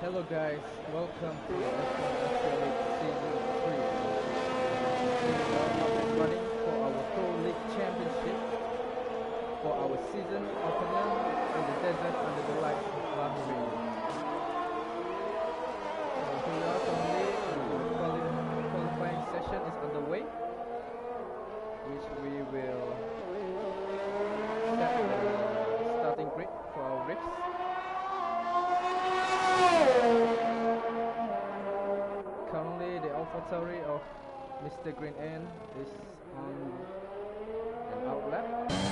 Hello guys, welcome to F1 League Season 3. We are up and running for our Pro League Championship for our season opener in the desert under the lights of Bahrain. So here we are currently, the qualifying session is underway, which we will set the starting grid for our race. Currently, the AlphaTauri of Mr. Green N is on an outlap,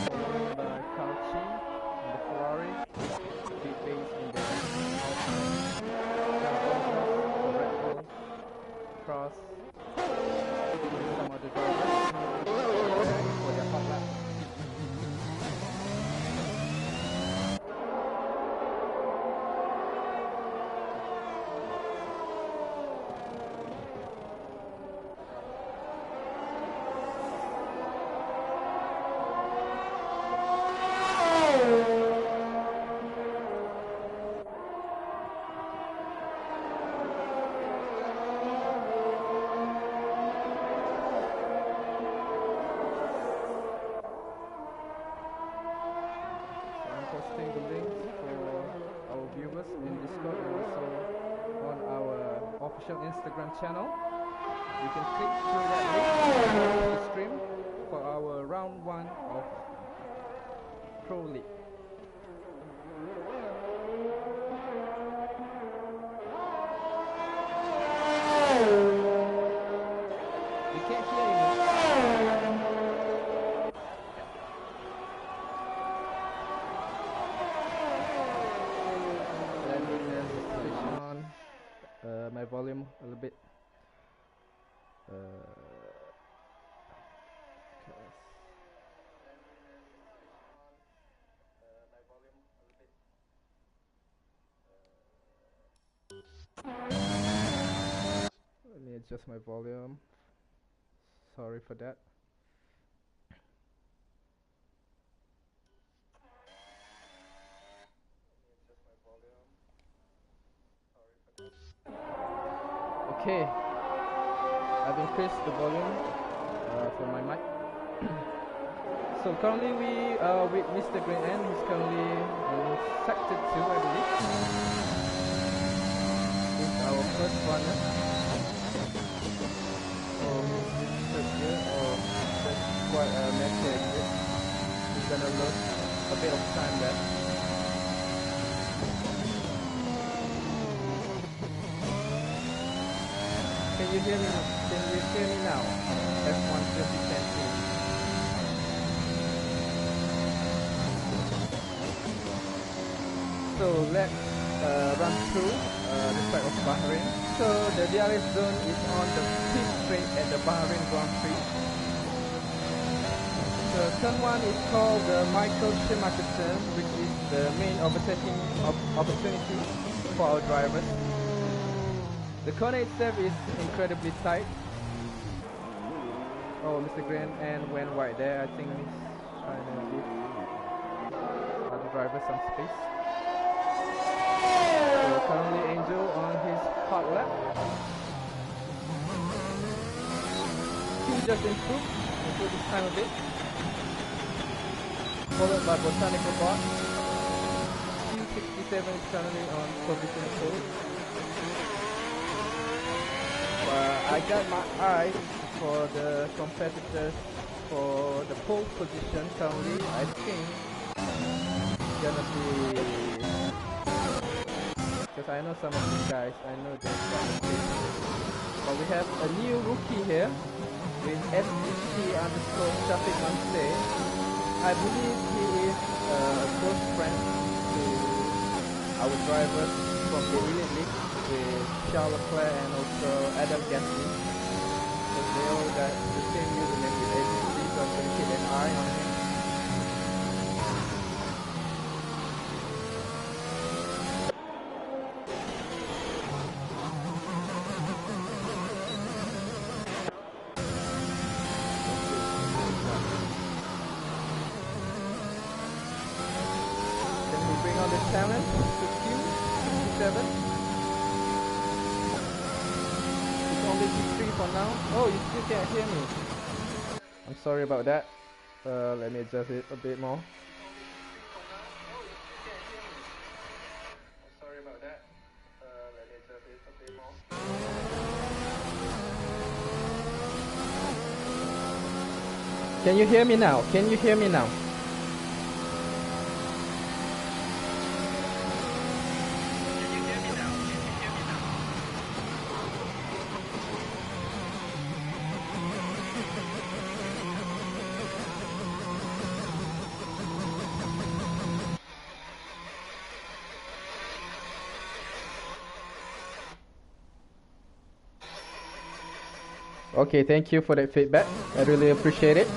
followed by Carchi in the Ferrari, V-Pace in the Alpine, Carbonas, the Red Bull, Cross, and some other drivers for their hot lap. Posting the links for our viewers in Discord and also on our official Instagram channel. You can click through that link to stream for our round 1 of Pro League. We can't hear you. My volume a little bit. Let me adjust my volume. Sorry for that. Okay, I've increased the volume for my mic. So currently we are with Mr. Green N. He's currently in sector 2, I believe. He's our first runner. Oh, he's third gear. Oh, that's quite a messy exit. He's gonna lose a bit of time there. Can you hear me? Can you hear me now? F1 2010. So let's run through the track of Bahrain. So the DRS zone is on the pit straight at the Bahrain Grand Prix. So turn 1 is called the Michael Schumacher turn, which is the main overtaking opportunity for our drivers. The corner itself is incredibly tight. Oh, Mr. Green and went wide there. I think he's trying to give other drivers some space. So currently Angel on his hot lap. He just improved his time a bit. Followed by Botanical Bar. Q67 is currently on provisional pole. I got my eyes for the competitors for the pole position currently. I think it's gonna be, because I know some of these guys, I know they're quite good. But we have a new rookie here with FGC underscore Shafiq Manse. I believe he is a close friend to our drivers from the Elite League with Charles Leclerc and also Adam Gasly. So they all got the same username with agency, so I'm going to keep an eye on him. Can we bring on the talent to Q67? 83 for now. Oh, you still can't hear me. I'm sorry about that. Let me adjust it a bit more. Can you hear me now? Can you hear me now? Okay, thank you for that feedback. I really appreciate it.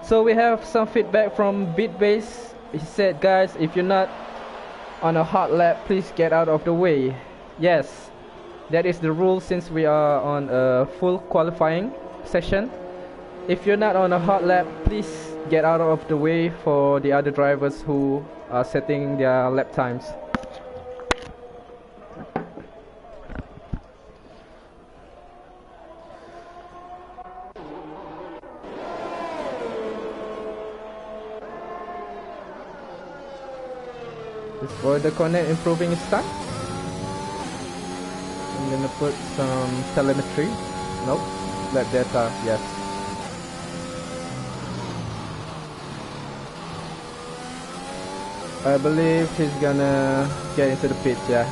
So we have some feedback from Bitbase. He said, guys, if you're not on a hot lap, please get out of the way. Yes, that is the rule since we are on a full qualifying session. If you're not on a hot lap, please get out of the way for the other drivers who are setting their lap times. Is for the connect improving its time? I'm gonna put some telemetry. Nope. Lap data, yes. I believe he's gonna get into the pit, yeah.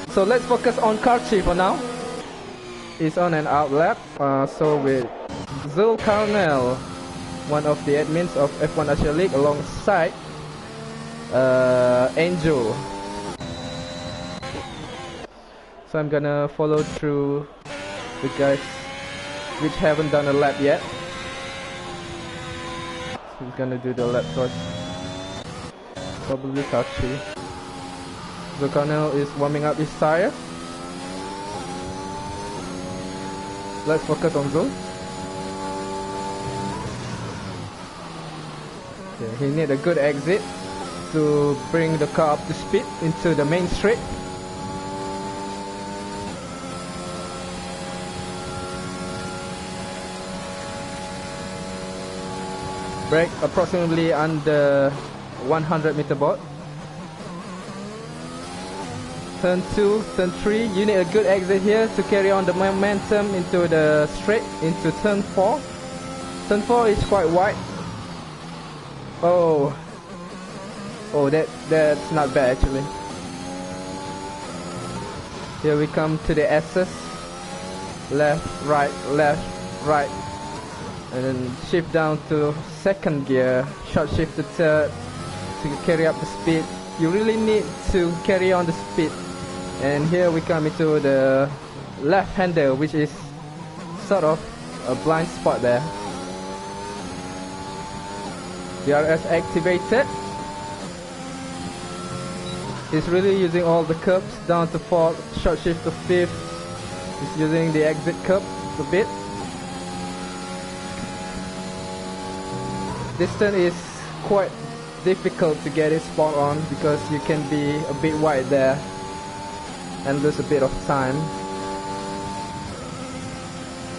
So let's focus on Karchi for now. He's on an out lap, so with Zul Carnell, one of the admins of F1 Asia League, alongside Angel. So I'm gonna follow through the guys which haven't done a lap yet. He's gonna do the lap first. Probably Kachi. Zulkarnail is warming up his tire. Let's focus on Zul. Okay, he needs a good exit to bring the car up to speed into the main straight. Brake approximately under 100 meter board. Turn 2, turn 3, you need a good exit here to carry on the momentum into the straight, into turn 4. Turn 4 is quite wide. Oh, that's not bad actually. Here we come to the S's. Left, right, and then shift down to second gear, short shift to third to carry up the speed. You really need to carry on the speed. And here we come into the left hander, which is sort of a blind spot there. DRS activated. He's really using all the curves down to fourth, short shift to fifth. He's using the exit curve a bit. This turn is quite difficult to get it spot on because you can be a bit wide there and lose a bit of time.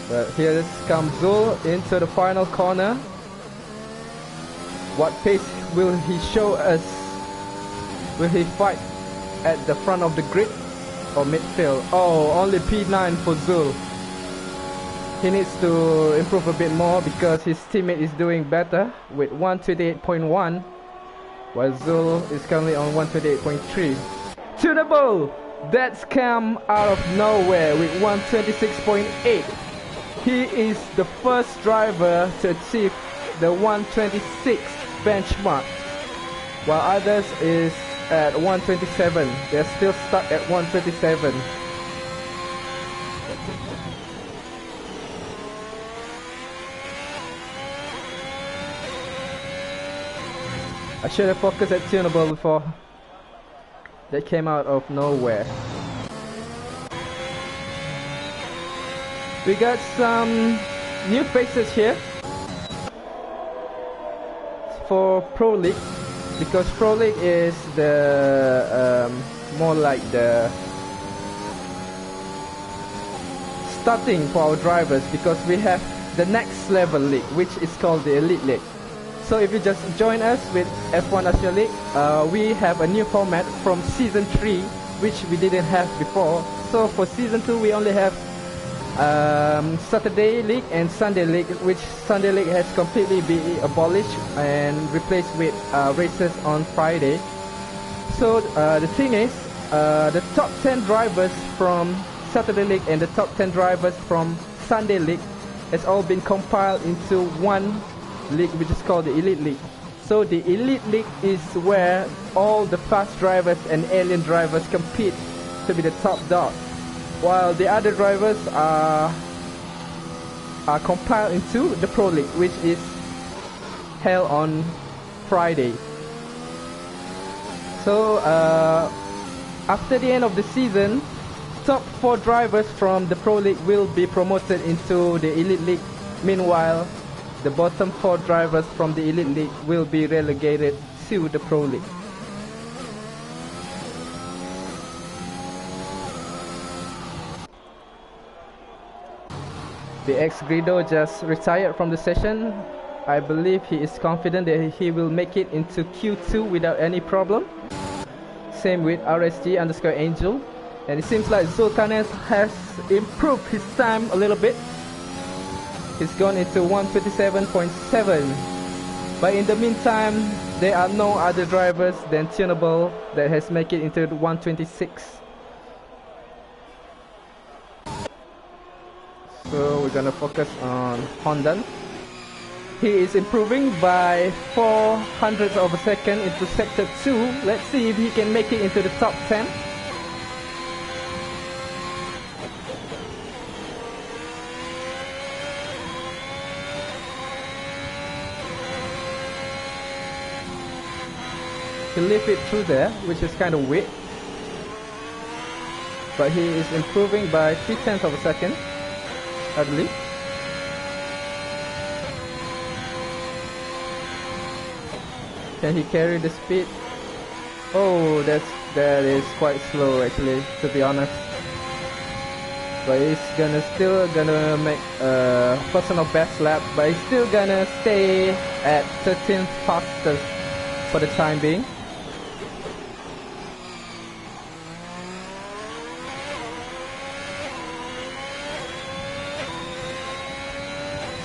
But here comes Zul into the final corner. What pace will he show us? Will he fight at the front of the grid or midfield? Oh, only P9 for Zul. He needs to improve a bit more because his teammate is doing better with 128.1 while Zul is currently on 128.3. Tunable! That's come out of nowhere with 126.8. He is the first driver to achieve the 126 benchmark, while others is at 127. They're still stuck at 127. I should have focused at tunable before. That came out of nowhere. We got some new faces here for Pro League, because Pro League is the more like the starting for our drivers, because we have the next level league, which is called the Elite League. So if you just join us with F1 Asia League, we have a new format from Season 3, which we didn't have before. So for Season 2, we only have Saturday League and Sunday League, which Sunday League has completely been abolished and replaced with races on Friday. So the thing is, the top 10 drivers from Saturday League and the top 10 drivers from Sunday League has all been compiled into one league, which is called the Elite League. So the Elite League is where all the fast drivers and alien drivers compete to be the top dog, while the other drivers are compiled into the Pro League, which is held on Friday. So after the end of the season, top 4 drivers from the Pro League will be promoted into the Elite League. Meanwhile, the bottom 4 drivers from the Elite League will be relegated to the Pro League. The ex-Grido just retired from the session. I believe he is confident that he will make it into Q2 without any problem. Same with RSG_Angel. And it seems like Zulkanes has improved his time a little bit. He's gone into 127.7. But in the meantime, there are no other drivers than Tunable that has made it into 126. So we're gonna focus on Hondan. He is improving by 0.04 of a second into sector 2. Let's see if he can make it into the top 10. He leave it through there, which is kind of weird. But he is improving by 0.3 of a second, I believe. Can he carry the speed? Oh, that is quite slow actually, to be honest. But he's still gonna make a personal best lap, but he's still gonna stay at 13th fastest for the time being.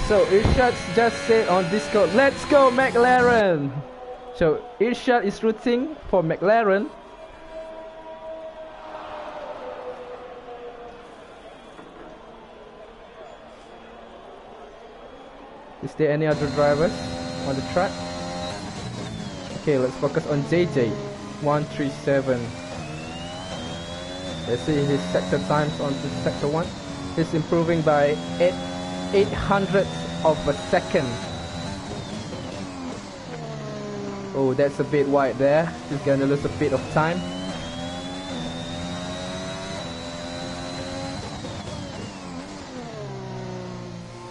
So Irshad just said on Discord, "Let's go McLaren!" So Irshad is rooting for McLaren. Is there any other drivers on the track? Okay, let's focus on JJ. 137. Let's see his sector times on this sector 1. He's improving by 800 of a second. Oh, that's a bit wide there. He's gonna lose a bit of time.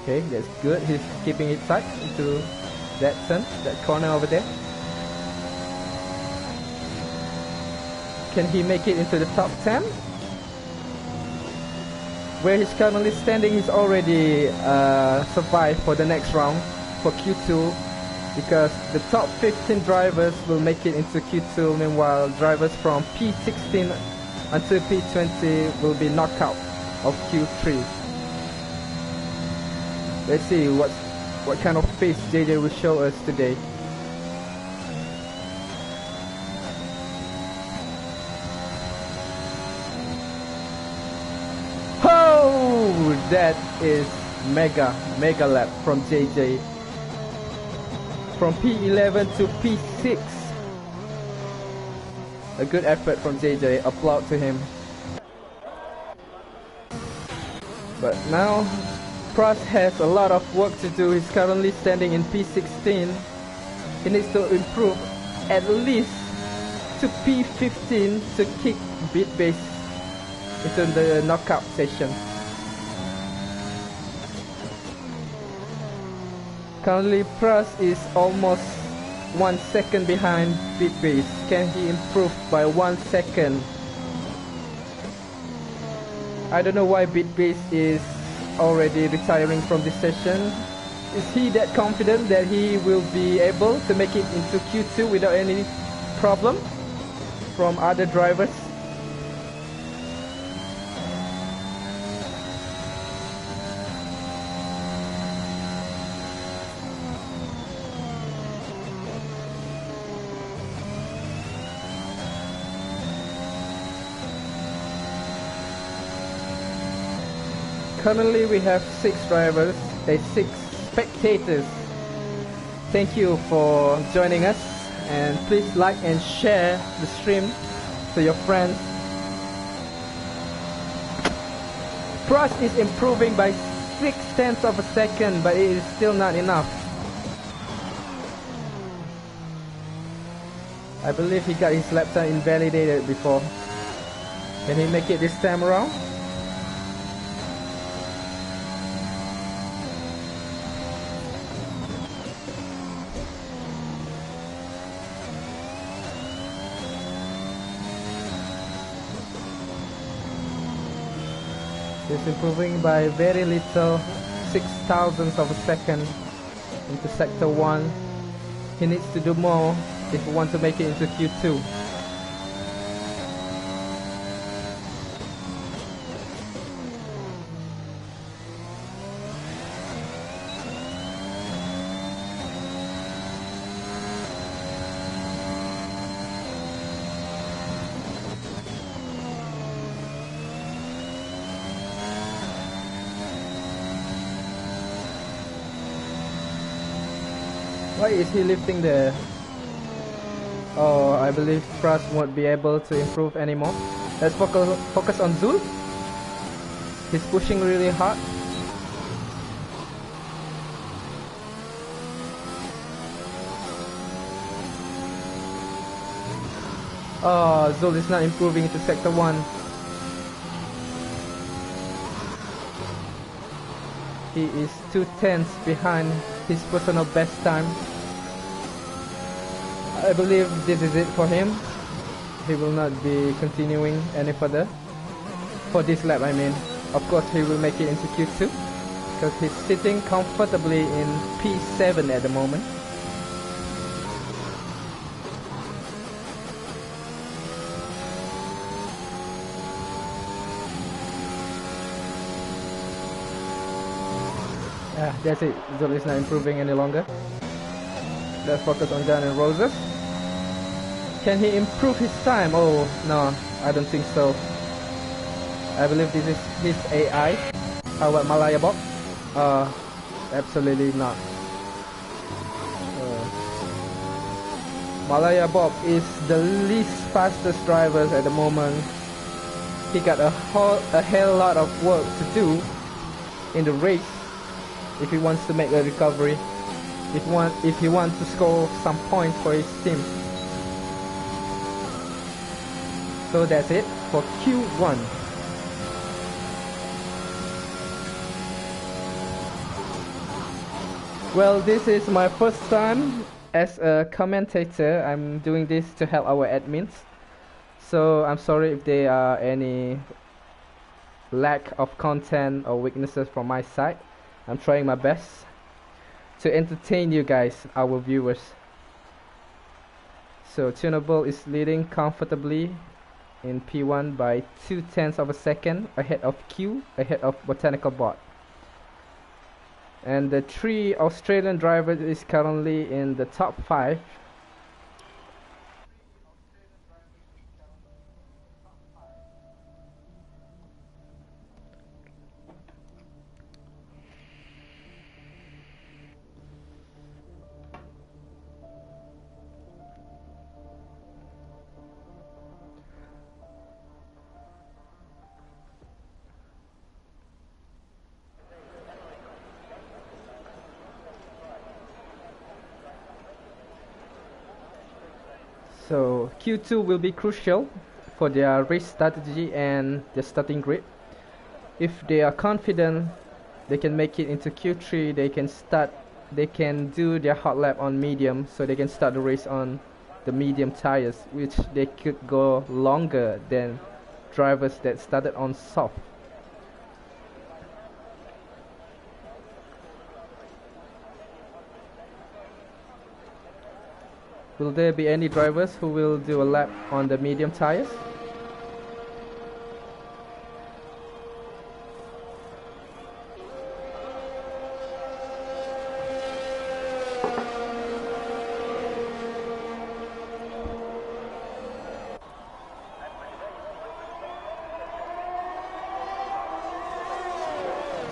Okay, that's good. He's keeping it tight into that corner over there. Can he make it into the top 10? Where he's currently standing, he's already survived for the next round for Q2, because the top 15 drivers will make it into Q2. Meanwhile, drivers from P16 until P20 will be knocked out of Q3. Let's see what kind of pace JJ will show us today. That is mega lap from JJ. From P11 to P6. A good effort from JJ, applaud to him. But now Pras has a lot of work to do. He's currently standing in P16. He needs to improve at least to P15 to kick beat base into the knockout session. Currently, Pras is almost 1 second behind Bitbase. Can he improve by 1 second? I don't know why Bitbase is already retiring from this session. Is he that confident that he will be able to make it into Q2 without any problem from other drivers? Currently we have 6 drivers, 6 spectators. Thank you for joining us, and please like and share the stream to your friends. Pras is improving by 0.6 of a second, but it is still not enough. I believe he got his lap time invalidated before. Can he make it this time around? He's improving by very little, 0.6 of a second into sector 1. He needs to do more if he wants to make it into Q2. Why is he lifting there? Oh, I believe Pras won't be able to improve anymore. Let's focus on Zul. He's pushing really hard. Oh, Zul is not improving into sector 1. He is 2/10 behind his personal best time. I believe this is it for him. He will not be continuing any further. For this lap, I mean. Of course, he will make it into Q2 because he's sitting comfortably in P7 at the moment. That's it. Zul is not improving any longer. Let's focus on Gun and Roses. Can he improve his time? Oh, no, I don't think so. I believe this is his AI. How about Malaya Bob? Absolutely not. Malaya Bob is the least fastest driver at the moment. He got a hell lot of work to do in the race if he wants to make a recovery. If he wants to score some points for his team. So that's it for Q1. Well, this is my first time as a commentator. I'm doing this to help our admins. So I'm sorry if there are any lack of content or weaknesses from my side. I'm trying my best to entertain you guys, our viewers. So Tunable is leading comfortably in P1 by 0.2 of a second ahead of Q, ahead of Botanical Bot. And the 3 Australian drivers is currently in the top 5. So Q2 will be crucial for their race strategy and their starting grid. If they are confident they can make it into Q3, they can start they can do their hot lap on medium, so they can start the race on the medium tires, which they could go longer than drivers that started on soft. Will there be any drivers who will do a lap on the medium tires?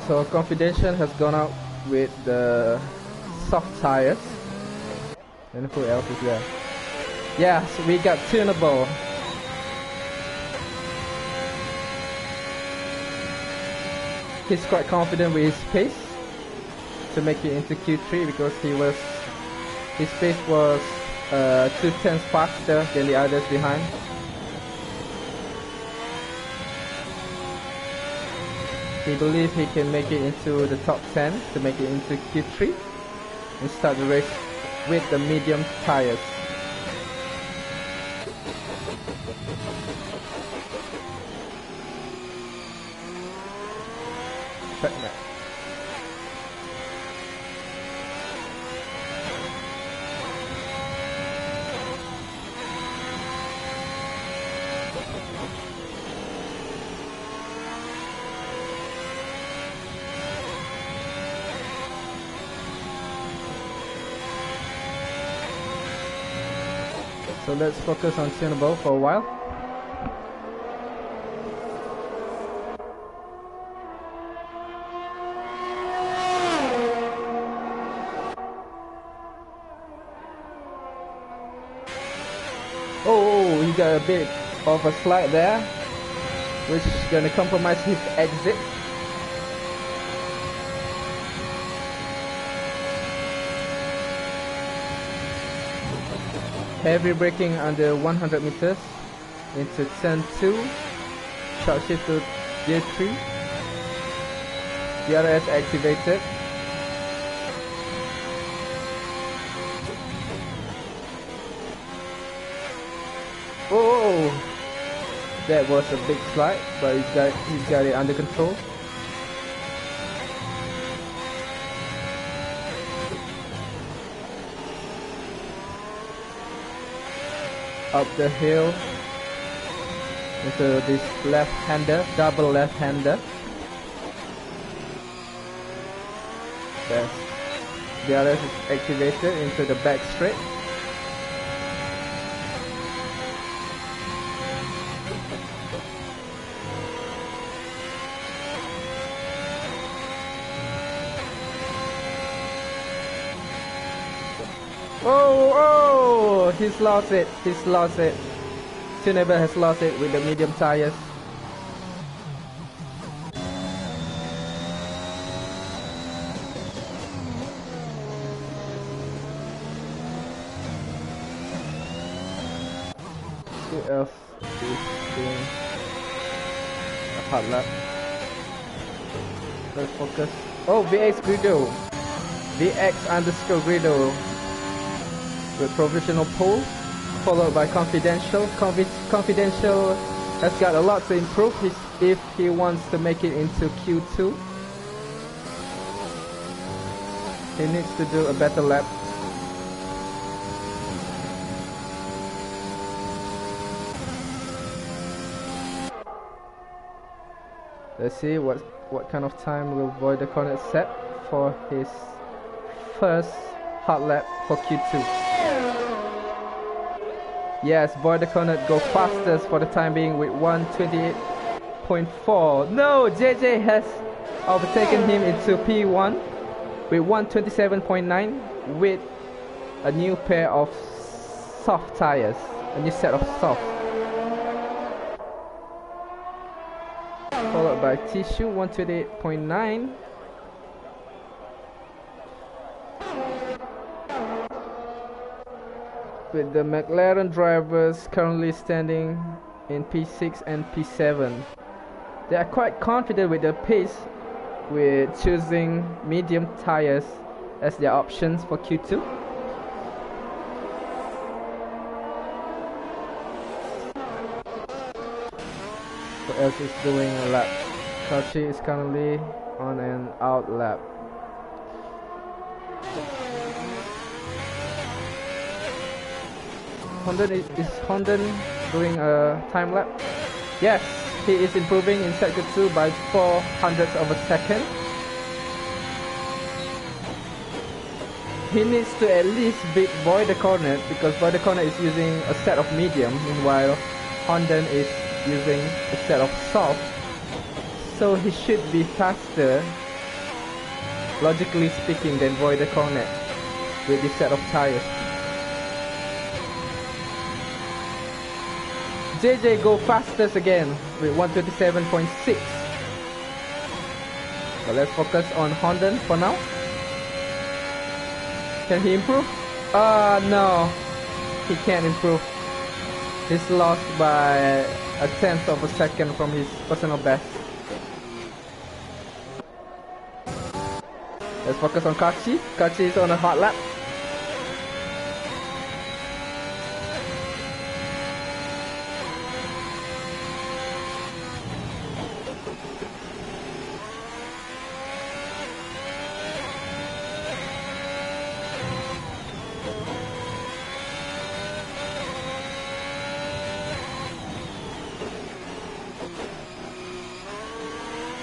So Confidential has gone out with the soft tires. And who else is there? Yes, we got Tunable. He's quite confident with his pace to make it into Q3 because his pace was 2 tenths faster than the others behind. He believes he can make it into the top 10 to make it into Q3 and start the race with the medium tires. Track map. So let's focus on Tunable for a while. Oh, he got a bit of a slide there, which is gonna compromise his exit. Heavy braking under 100 meters into turn 2, short shift to gear 3, DRS activated. Oh, that was a big slide, but he's got it under control. Up the hill into this left-hander, double left-hander. Yes, the other is activated into the back straight. Oh, he's lost it. Tunable has lost it with the medium tires. Who else is doing a hard lap? Let's focus. Oh, VX Grido. VX_Grido. With provisional pole, followed by Confidential. Confidential has got a lot to improve if he wants to make it into Q2. He needs to do a better lap. Let's see what kind of time will Void the Cornet set for his first hot lap for Q2. Yes, Void the Cornet go fastest for the time being with 1:28.4. No, JJ has overtaken him into P1 with 1:27.9 with a new pair of soft tires, a new set of soft. Followed by Tissue 1:28.9. With the McLaren drivers currently standing in P6 and P7. They are quite confident with their pace with choosing medium tires as their options for Q2. Who else is doing a lap? Kachi is currently on an out lap. Is Honden doing a time lap? Yes, he is improving in sector 2 by 0.04 of a second. He needs to at least beat Boy the Cornet because Boy the Cornet is using a set of medium, meanwhile Honden is using a set of soft. So he should be faster, logically speaking, than Boy the Cornet with this set of tires. JJ go fastest again with 127.6. So let's focus on Honden for now. Can he improve? No, he can't improve. He's lost by a tenth of a second from his personal best. Let's focus on Kachi. Kachi is on a hot lap.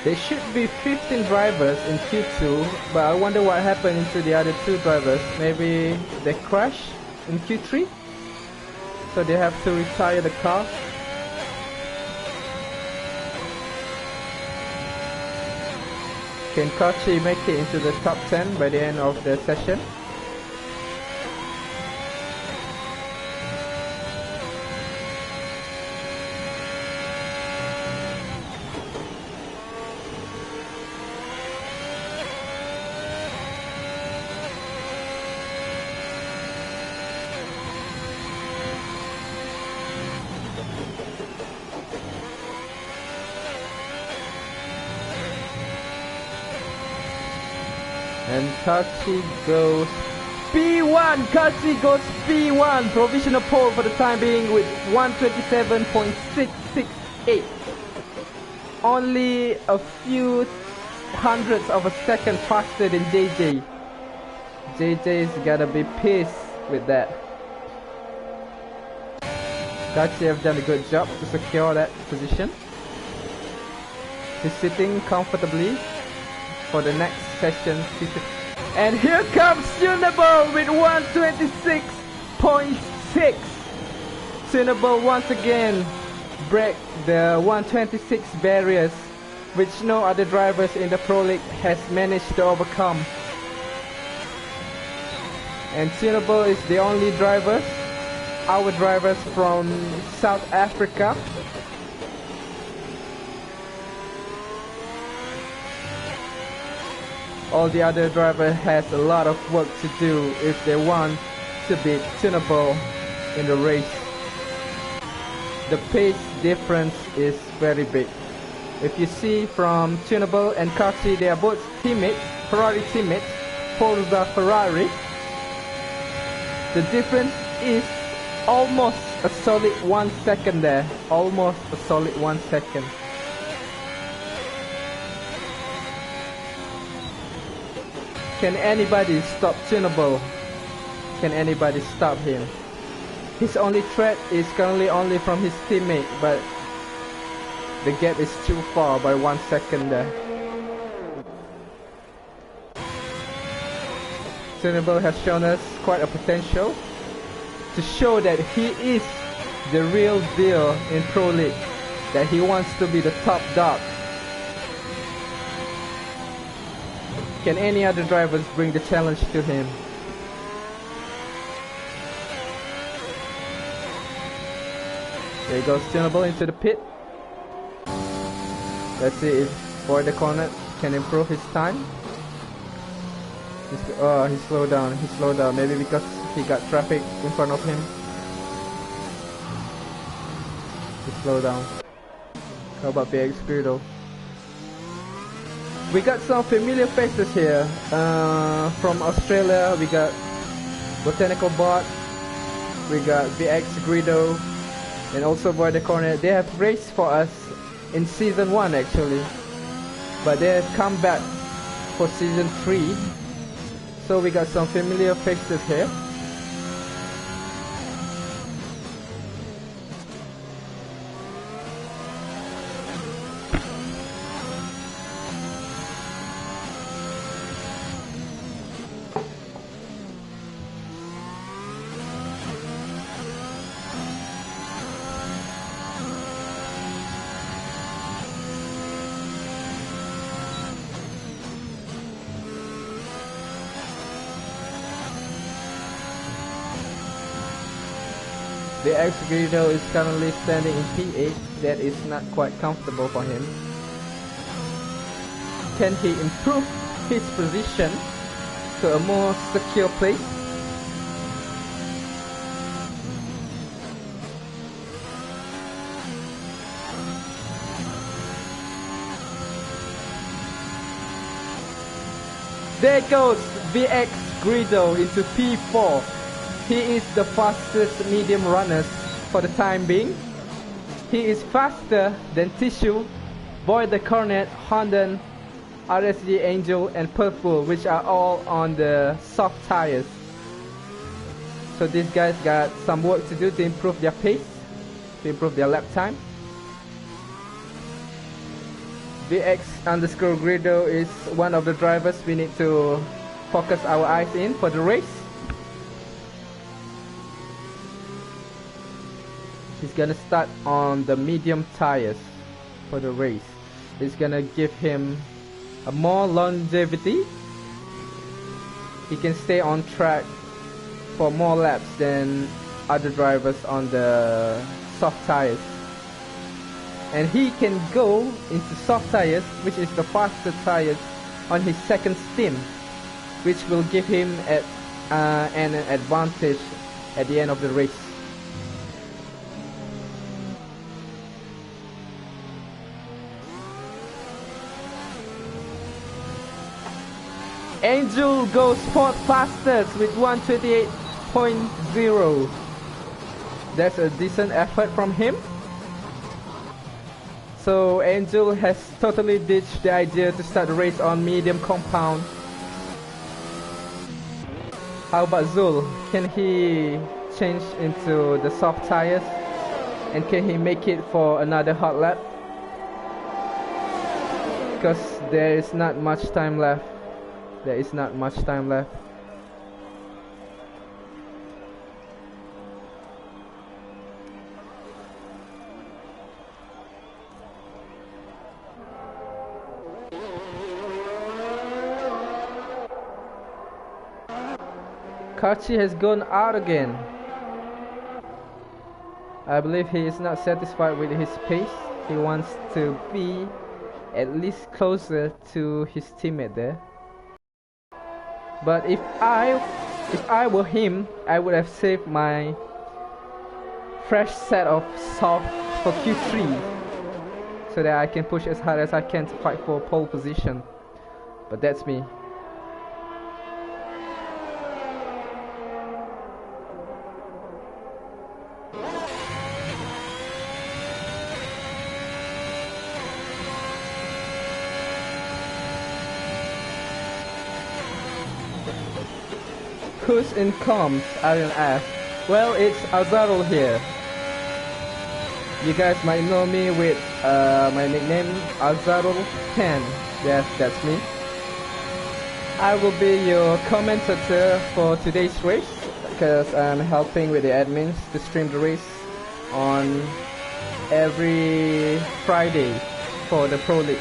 There should be 15 drivers in Q2, but I wonder what happened to the other 2 drivers. Maybe they crashed in Q3, so they have to retire the car. Can Kachi make it into the top 10 by the end of the session? And Kachi goes P1! Kachi goes P1! Provisional pole for the time being with 127.668. Only a few hundredths of a second faster than JJ. JJ's gotta be pissed with that. Kachi have done a good job to secure that position. He's sitting comfortably for the next session. And here comes Tunable with 126.6. Tunable once again break the 126 barriers, which no other drivers in the Pro League has managed to overcome. And Tunable is the only drivers, our drivers from South Africa, all the other drivers has a lot of work to do if they want to beat Tunable in the race. The pace difference is very big. If you see from Tunable and Kachi, they are both teammates, Ferrari teammates, Forza Ferrari. The difference is almost a solid 1 second there. Almost a solid 1 second. Can anybody stop Tunable? Can anybody stop him? His only threat is currently only from his teammate, but the gap is too far by 1 second there. Tunable has shown us quite a potential to show that he is the real deal in Pro League, that he wants to be the top dog. Can any other drivers bring the challenge to him? There goes Tunable into the pit. Let's see if Boy the Cornet can improve his time. He slowed down. He slowed down. Maybe because he got traffic in front of him. He slowed down. How about BX Crew though? We got some familiar faces here. From Australia, we got Botanical Bot, we got VX Greedo, and also Boy the Cornet. They have raced for us in season 1 actually, but they have come back for season 3. So we got some familiar faces here. The Executor is currently standing in P8. That is not quite comfortable for him. Can he improve his position to a more secure place? There goes VX Greedo into P4. He is the fastest medium runner for the time being. He is faster than Tissue, Boy the Cornet, Honden, RSG Angel, and Purple, which are all on the soft tires. So these guys got some work to do to improve their pace, to improve their lap time. VX underscore Greedo is one of the drivers we need to focus our eyes in for the race. He's gonna start on the medium tires for the race. It's gonna give him a more longevity. He can stay on track for more laps than other drivers on the soft tires. And he can go into soft tires, which is the faster tires, on his second stint, which will give him an advantage at the end of the race. Angel goes fourth fastest with 128.0. That's a decent effort from him. So Angel has totally ditched the idea to start the race on medium compound. How about Zul? Can he change into the soft tires? And can he make it for another hot lap? Because there is not much time left. There is not much time left. Kachi has gone out again. I believe he is not satisfied with his pace. He wants to be at least closer to his teammate there. But if I were him, I would have saved my fresh set of soft for Q3 so that I can push as hard as I can to fight for pole position. But that's me. Who's in comms? Arian asked. Well, it's Azarul here. You guys might know me with my nickname Azarul 10. Yes, that's me. I will be your commentator for today's race because I'm helping with the admins to stream the race on every Friday for the Pro League.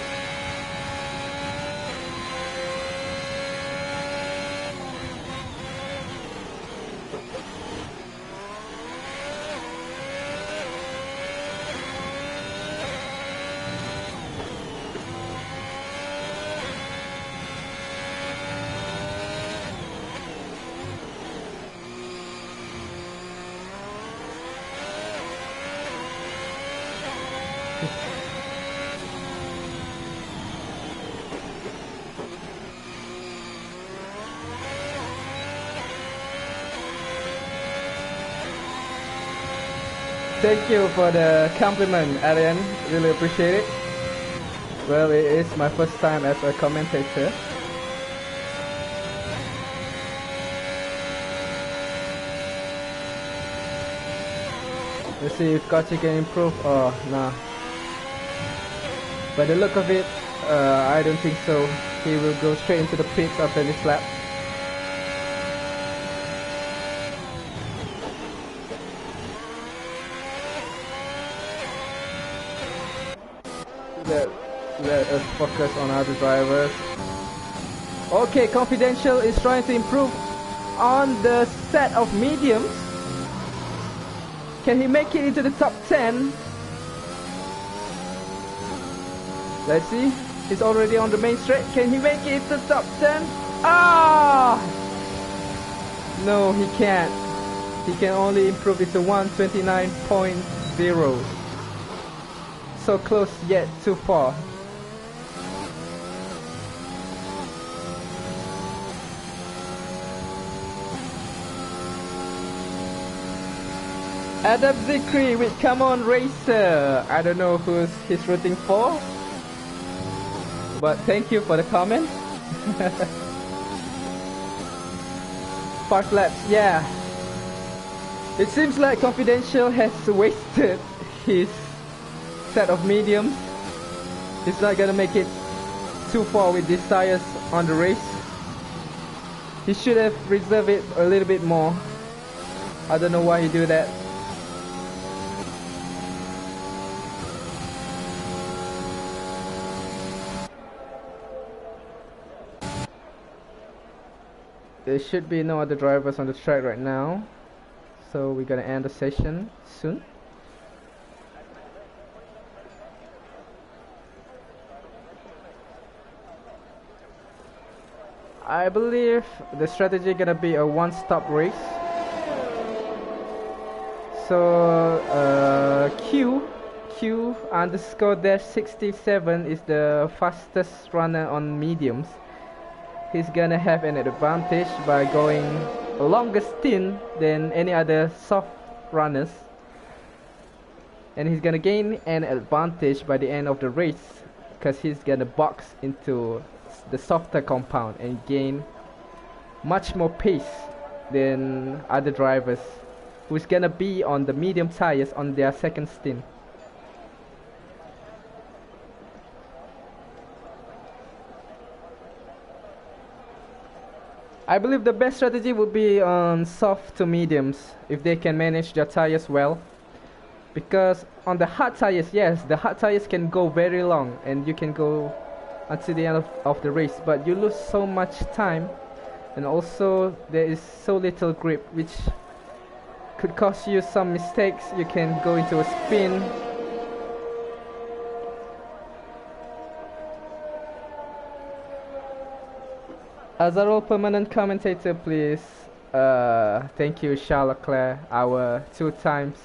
Thank you for the compliment, Arian. Really appreciate it. Well, it is my first time as a commentator. Let's see if Kochi can improve. Oh, no. By the look of it, I don't think so. He will go straight into the pits after this lap. Let us focus on other drivers. Okay, Confidential is trying to improve on the set of mediums. Can he make it into the top 10? Let's see. He's already on the main straight. Can he make it to the top 10? Ah! No, he can't. He can only improve it to 129.0. So close yet too far. Adam Zikri with Come On Racer. I don't know who he's rooting for, but thank you for the comment. Fast laps, yeah. It seems like Confidential has wasted his set of mediums. He's not gonna make it too far with these tires on the race. He should have reserved it a little bit more. I don't know why he do that. There should be no other drivers on the track right now, so we're gonna end the session soon. I believe the strategy gonna be a one-stop race. So Q underscore dash 67 is the fastest runner on mediums. He's gonna have an advantage by going a longer stint than any other soft runners, and he's gonna gain an advantage by the end of the race because he's gonna box into the softer compound and gain much more pace than other drivers who's gonna be on the medium tires on their second stint. I believe the best strategy would be on soft to mediums if they can manage their tires well. Because on the hard tires, yes, the hard tires can go very long and you can go until the end of the race, but you lose so much time, and also there is so little grip, which could cause you some mistakes. You can go into a spin. As a role permanent commentator, please. Thank you, Charles Leclerc, our 2 times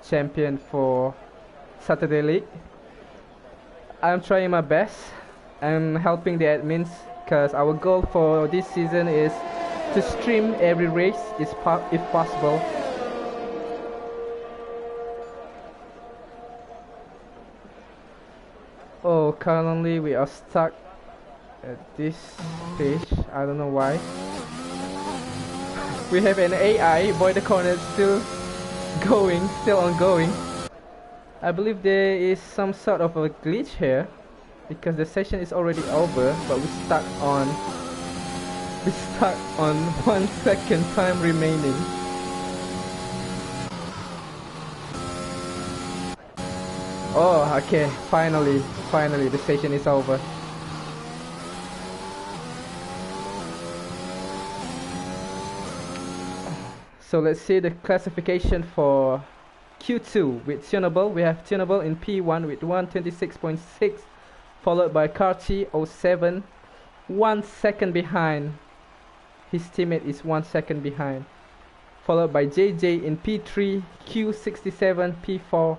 champion for Saturday League. I'm trying my best. I'm helping the admins because our goal for this season is to stream every race if possible. Oh, currently we are stuck at this stage. I don't know why. We have an AI boy, the corner still ongoing. I believe there is some sort of a glitch here because the session is already over, but we stuck on 1 second time remaining. Oh, okay, finally the session is over. So let's see the classification for Q2 with Tunable. We have Tunable in P1 with 126.6, followed by Karchi 07, 1 second behind. His teammate is 1 second behind. Followed by JJ in P3, Q67, P4.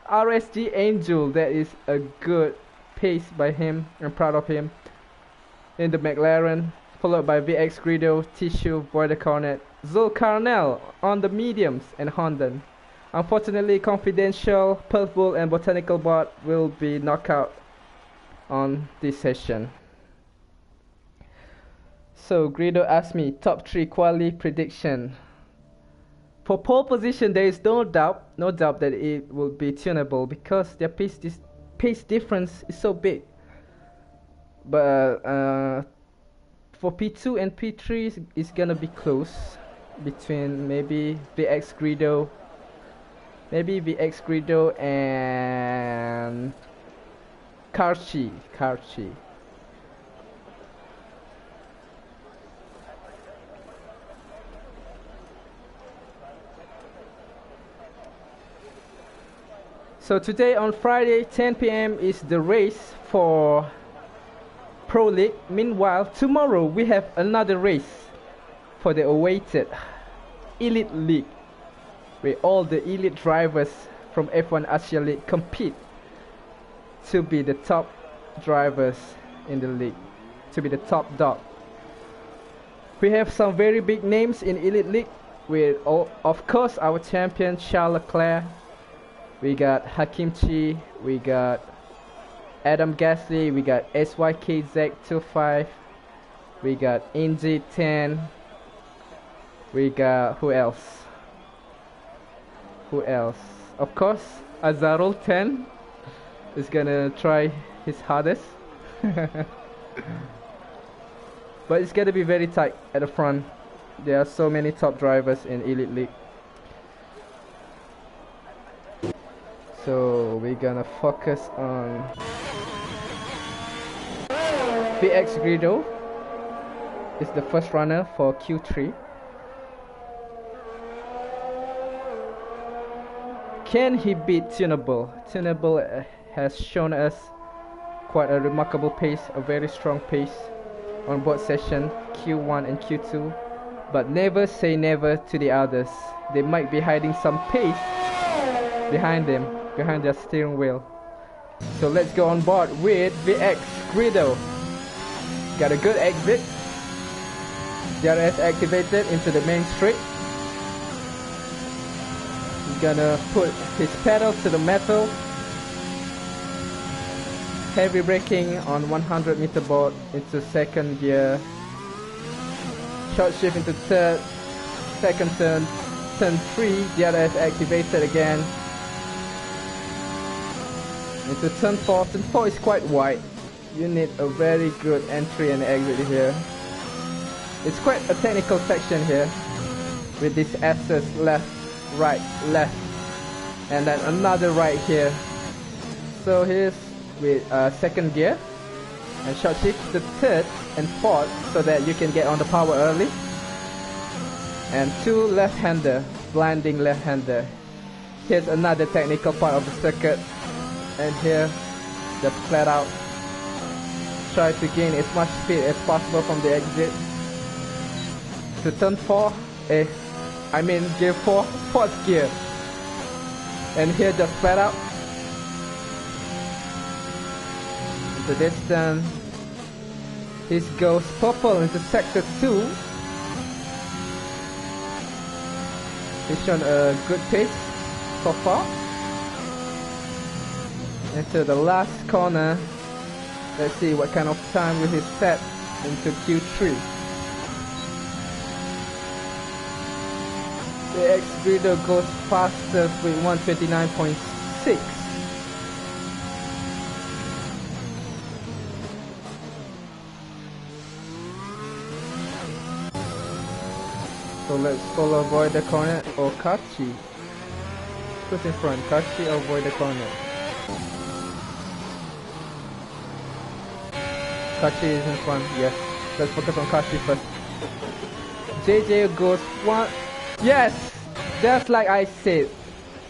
RSG Angel, that is a good pace by him. I'm proud of him. In the McLaren, followed by VX Grido, Tissue, Border Cornet, Zulkarnel on the mediums, and Honda. Unfortunately, Confidential, Purple and Botanical Bot will be knocked out on this session. So Greedo asked me top 3 quali prediction. For pole position, there is no doubt that it will be tunable because their pace difference is so big. But for P2 and P3 it's gonna be close between maybe VX Greedo and Karchi. So today on Friday 10 p.m. is the race for Pro League. Meanwhile, tomorrow we have another race for the awaited Elite League, where all the elite drivers from F1 Asia League compete to be the top drivers in the league, to be the top dog. We have some very big names in Elite League with, of course, our champion Charles Leclerc. We got Hakim Chi, we got Adam Gasly, we got SYKZ25, we got NG10, we got who else? Of course, Azarul 10 is gonna try his hardest. But it's gonna be very tight at the front. There are so many top drivers in Elite League. So we're gonna focus on VX Greedo is the first runner for Q3. Can he beat Tunable? Tunable has shown us quite a remarkable pace, a very strong pace on both session Q1 and Q2, but never say never to the others. They might be hiding some pace behind them, behind their steering wheel. So let's go on board with VX Greedo. Got a good exit. DRS activated into the main straight. He's gonna put his pedal to the metal. Heavy braking on 100 meter board into second gear. Short shift into third. Second turn. Turn 3. DRS activated again. Into turn 4. Turn 4 is quite wide. You need a very good entry and exit here. It's quite a technical section here with these S's left, right, left, and then another right here. So here's with second gear and short shift to third and fourth so that you can get on the power early. And 2 left-hander, blinding left-hander. Here's another technical part of the circuit, and here the flat out. Try to gain as much speed as possible from the exit. To turn 4, gear 4, fourth gear. And here just flat out. Into distance. This goes purple into sector 2. He's shown a good pace so far. Into the last corner. Let's see what kind of time will he set into Q3. The X Greedo goes fastest with 129.6. So let's follow avoid the corner or Kachi. Who's in front? Kachi or avoid the corner? Kachi is in front, yes. Let's focus on Kachi first. JJ goes one. Yes! Just like I said.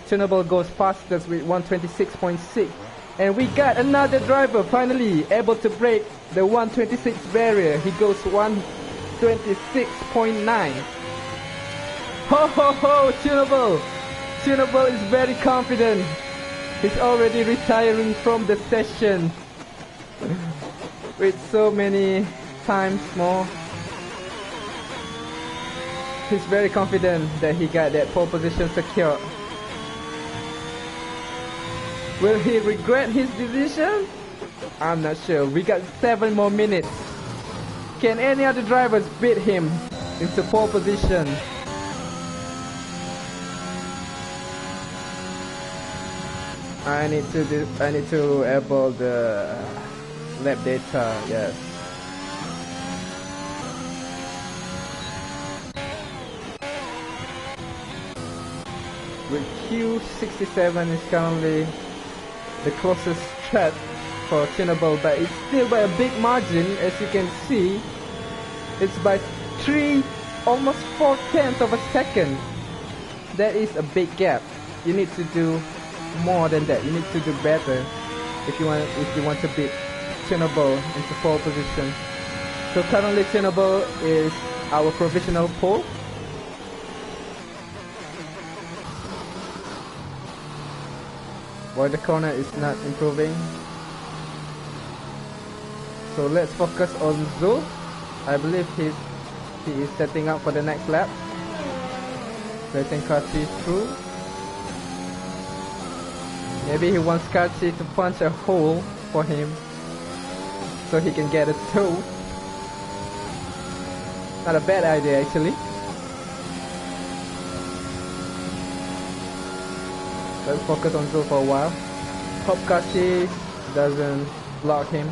Tunable goes fastest with 126.6. And we got another driver finally able to break the 126 barrier. He goes 126.9. Ho ho ho! Tunable! Tunable is very confident. He's already retiring from the session. With so many times more. He's very confident that he got that pole position secure. Will he regret his decision? I'm not sure. We got 7 more minutes. Can any other drivers beat him into pole position? I need to enable the lap data. Yes. With Q67 is currently the closest threat for tunable, but it's still by a big margin. As you can see, it's by 3, almost 4/10 of a second. That is a big gap. You need to do more than that. You need to do better if you want to beat tunable into pole position. So currently tunable is our provisional pole. While the corner is not improving. So let's focus on Zul. I believe he is setting up for the next lap. Letting Kachi through. Maybe he wants Kachi to punch a hole for him so he can get a toe. Not a bad idea actually. Let's focus on Zul for a while. Hope Kachi doesn't block him.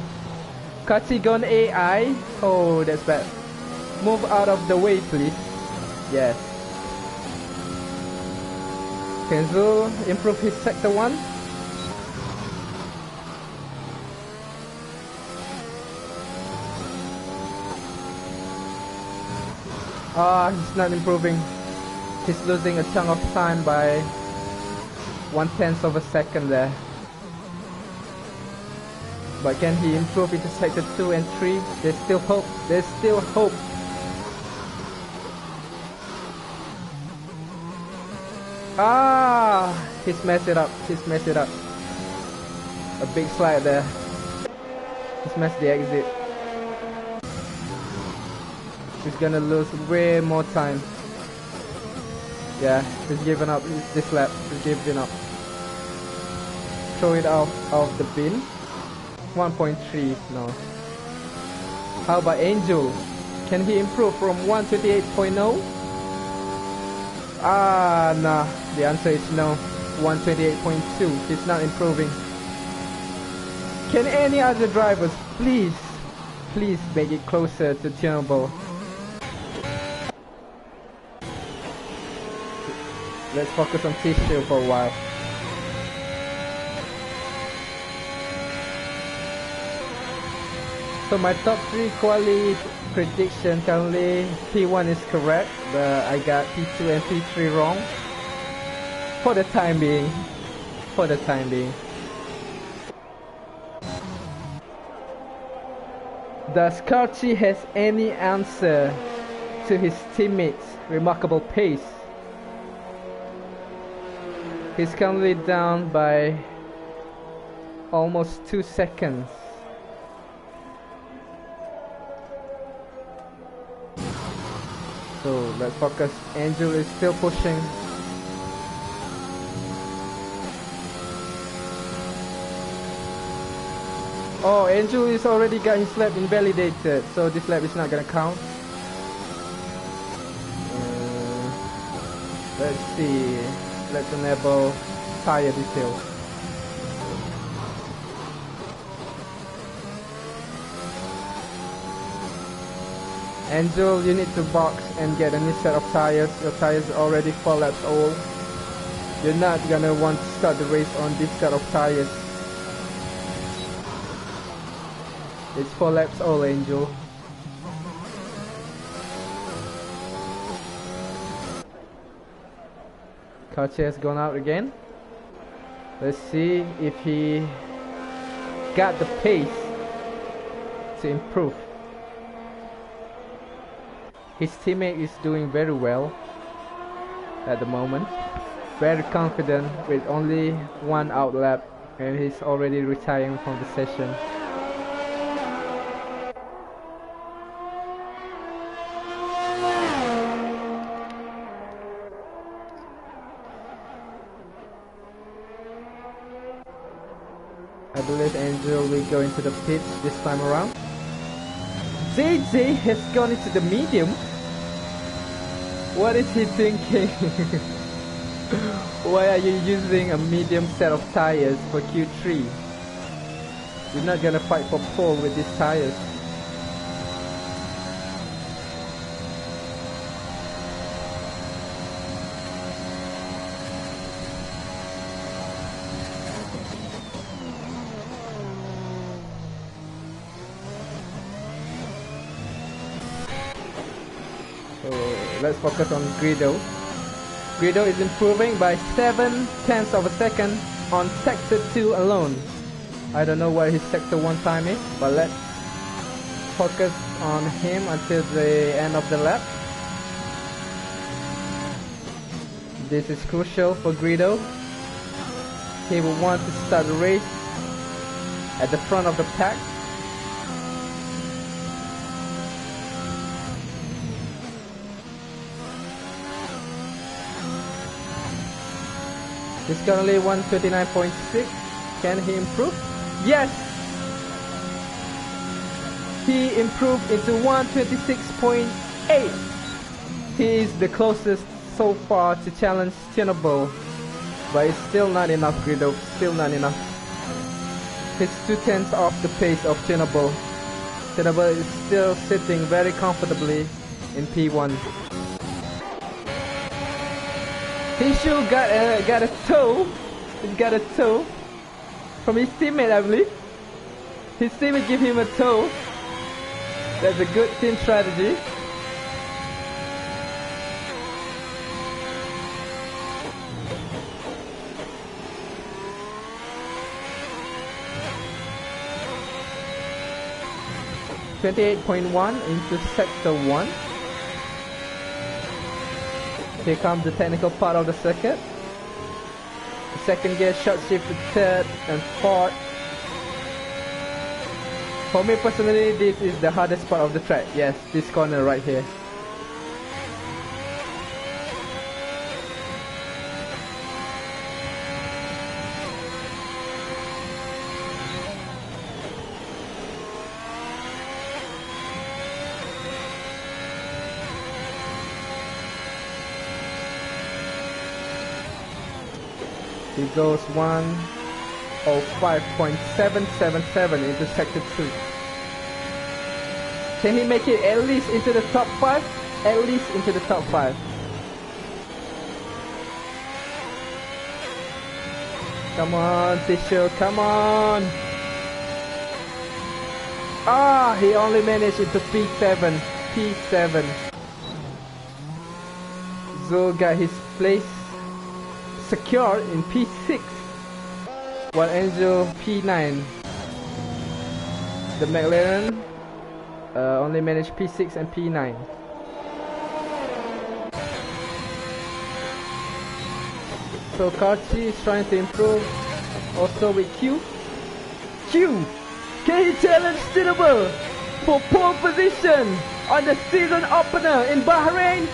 Kachi gone AI. Oh, that's bad. Move out of the way, please. Yes. Can Zul improve his sector 1? He's not improving. He's losing a chunk of time by 1/10 of a second there. But can he improve into sector 2 and 3? There's still hope. There's still hope. He's messed it up. He's messed it up. A big slide there. He's messed the exit. He's gonna lose way more time. Yeah, he's given up this lap. He's given up. Throw it out of the bin. 1.3, no. How about Angel? Can he improve from 128.0? Nah. The answer is no. 128.2. He's not improving. Can any other drivers please make it closer to tunable? Let's focus on tissue for a while. So my top 3 quali prediction currently, P1 is correct, but I got P2 and P3 wrong. For the time being. For the time being. Does Karchi has any answer to his teammates' remarkable pace? He's currently down by almost 2 seconds. So let's focus. Angel is still pushing. Oh, Angel is already got his lap invalidated, so this lap is not gonna count. Let's see. Let's enable tire detail. Angel, you need to box and get a new set of tires. Your tires are already 4 laps old. You're not gonna want to start the race on this set of tires. It's 4 laps old, Angel. Karchi has gone out again. Let's see if he got the pace to improve. His teammate is doing very well at the moment. Very confident with only 1 out lap, and he's already retiring from the session. I believe Angel will go into the pits this time around. JJ has gone into the medium. What is he thinking? Why are you using a medium set of tires for Q3? You're not gonna fight for pole with these tires. So let's focus on Guido. Guido is improving by 0.7 of a second on sector 2 alone. I don't know what his sector 1 time is, but let's focus on him until the end of the lap. This is crucial for Guido. He will want to start the race at the front of the pack. He's currently 129.6. Can he improve? Yes! He improved into 126.8. He is the closest so far to challenge Tinobo. But it's still not enough, Guido. Still not enough. He's 2/10 off the pace of Tinobo. Tinobo is still sitting very comfortably in P1. Tishu got a toe. He's got a toe from his teammate, I believe. His teammate give him a toe. That's a good team strategy. .1 into sector 1. Here comes the technical part of the circuit. The second gear short shift to third and fourth. For me personally, this is the hardest part of the track. Yes, this corner right here. He goes 105.777 into sector 2. Can he make it at least into the top 5? At least into the top 5. Come on, Tishu, come on! Ah, he only managed into P7. P7. Zul got his place secured in P6, while Angel P9. The McLaren only managed P6 and P9. So Karchi is trying to improve also with Q. Q! Can he challenge Tinobo for pole position on the season opener in Bahrain?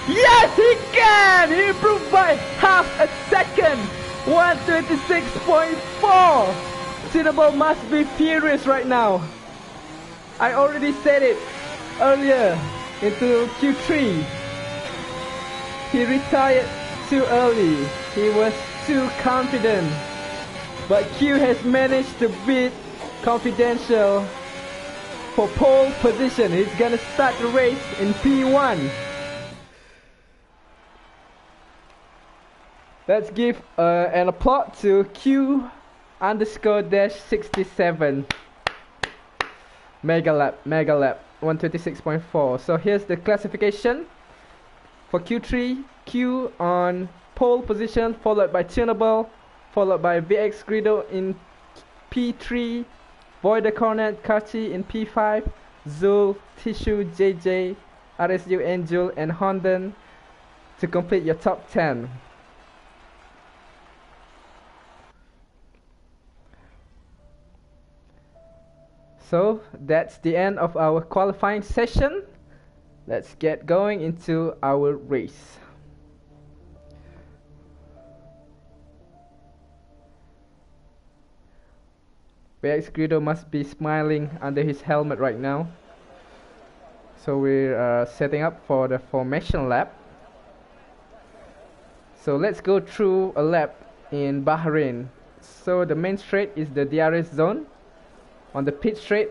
Yes, he can! He improved by half a second! 126.4! Tinobo must be furious right now. I already said it earlier into Q3. He retired too early. He was too confident. But Q has managed to beat Confidential for pole position. He's gonna start the race in P1. Let's give an applaud to Q_-67. Mega lap, 126.4. So here's the classification for Q3. Q on pole position, followed by Tinobo, followed by VX Guido in P3, Voider Cornet, Kachi in P5, Zul, Tishu, JJ, RSU Angel, and Honden to complete your top 10. So that's the end of our qualifying session. Let's get going into our race. BX Guido must be smiling under his helmet right now. So we're setting up for the formation lap. So let's go through a lap in Bahrain. So the main straight is the DRS zone on the pit straight.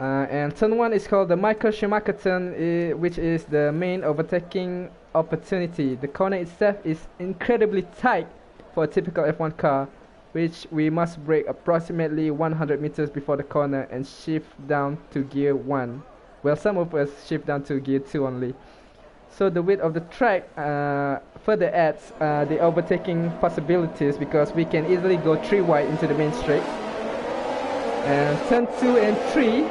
And turn 1 is called the Michael Schumacher turn, which is the main overtaking opportunity. The corner itself is incredibly tight for a typical F1 car, which we must brake approximately 100 meters before the corner and shift down to gear 1. Well, some of us shift down to gear 2 only. So the width of the track further adds the overtaking possibilities, because we can easily go 3 wide into the main straight. And turn 2 and 3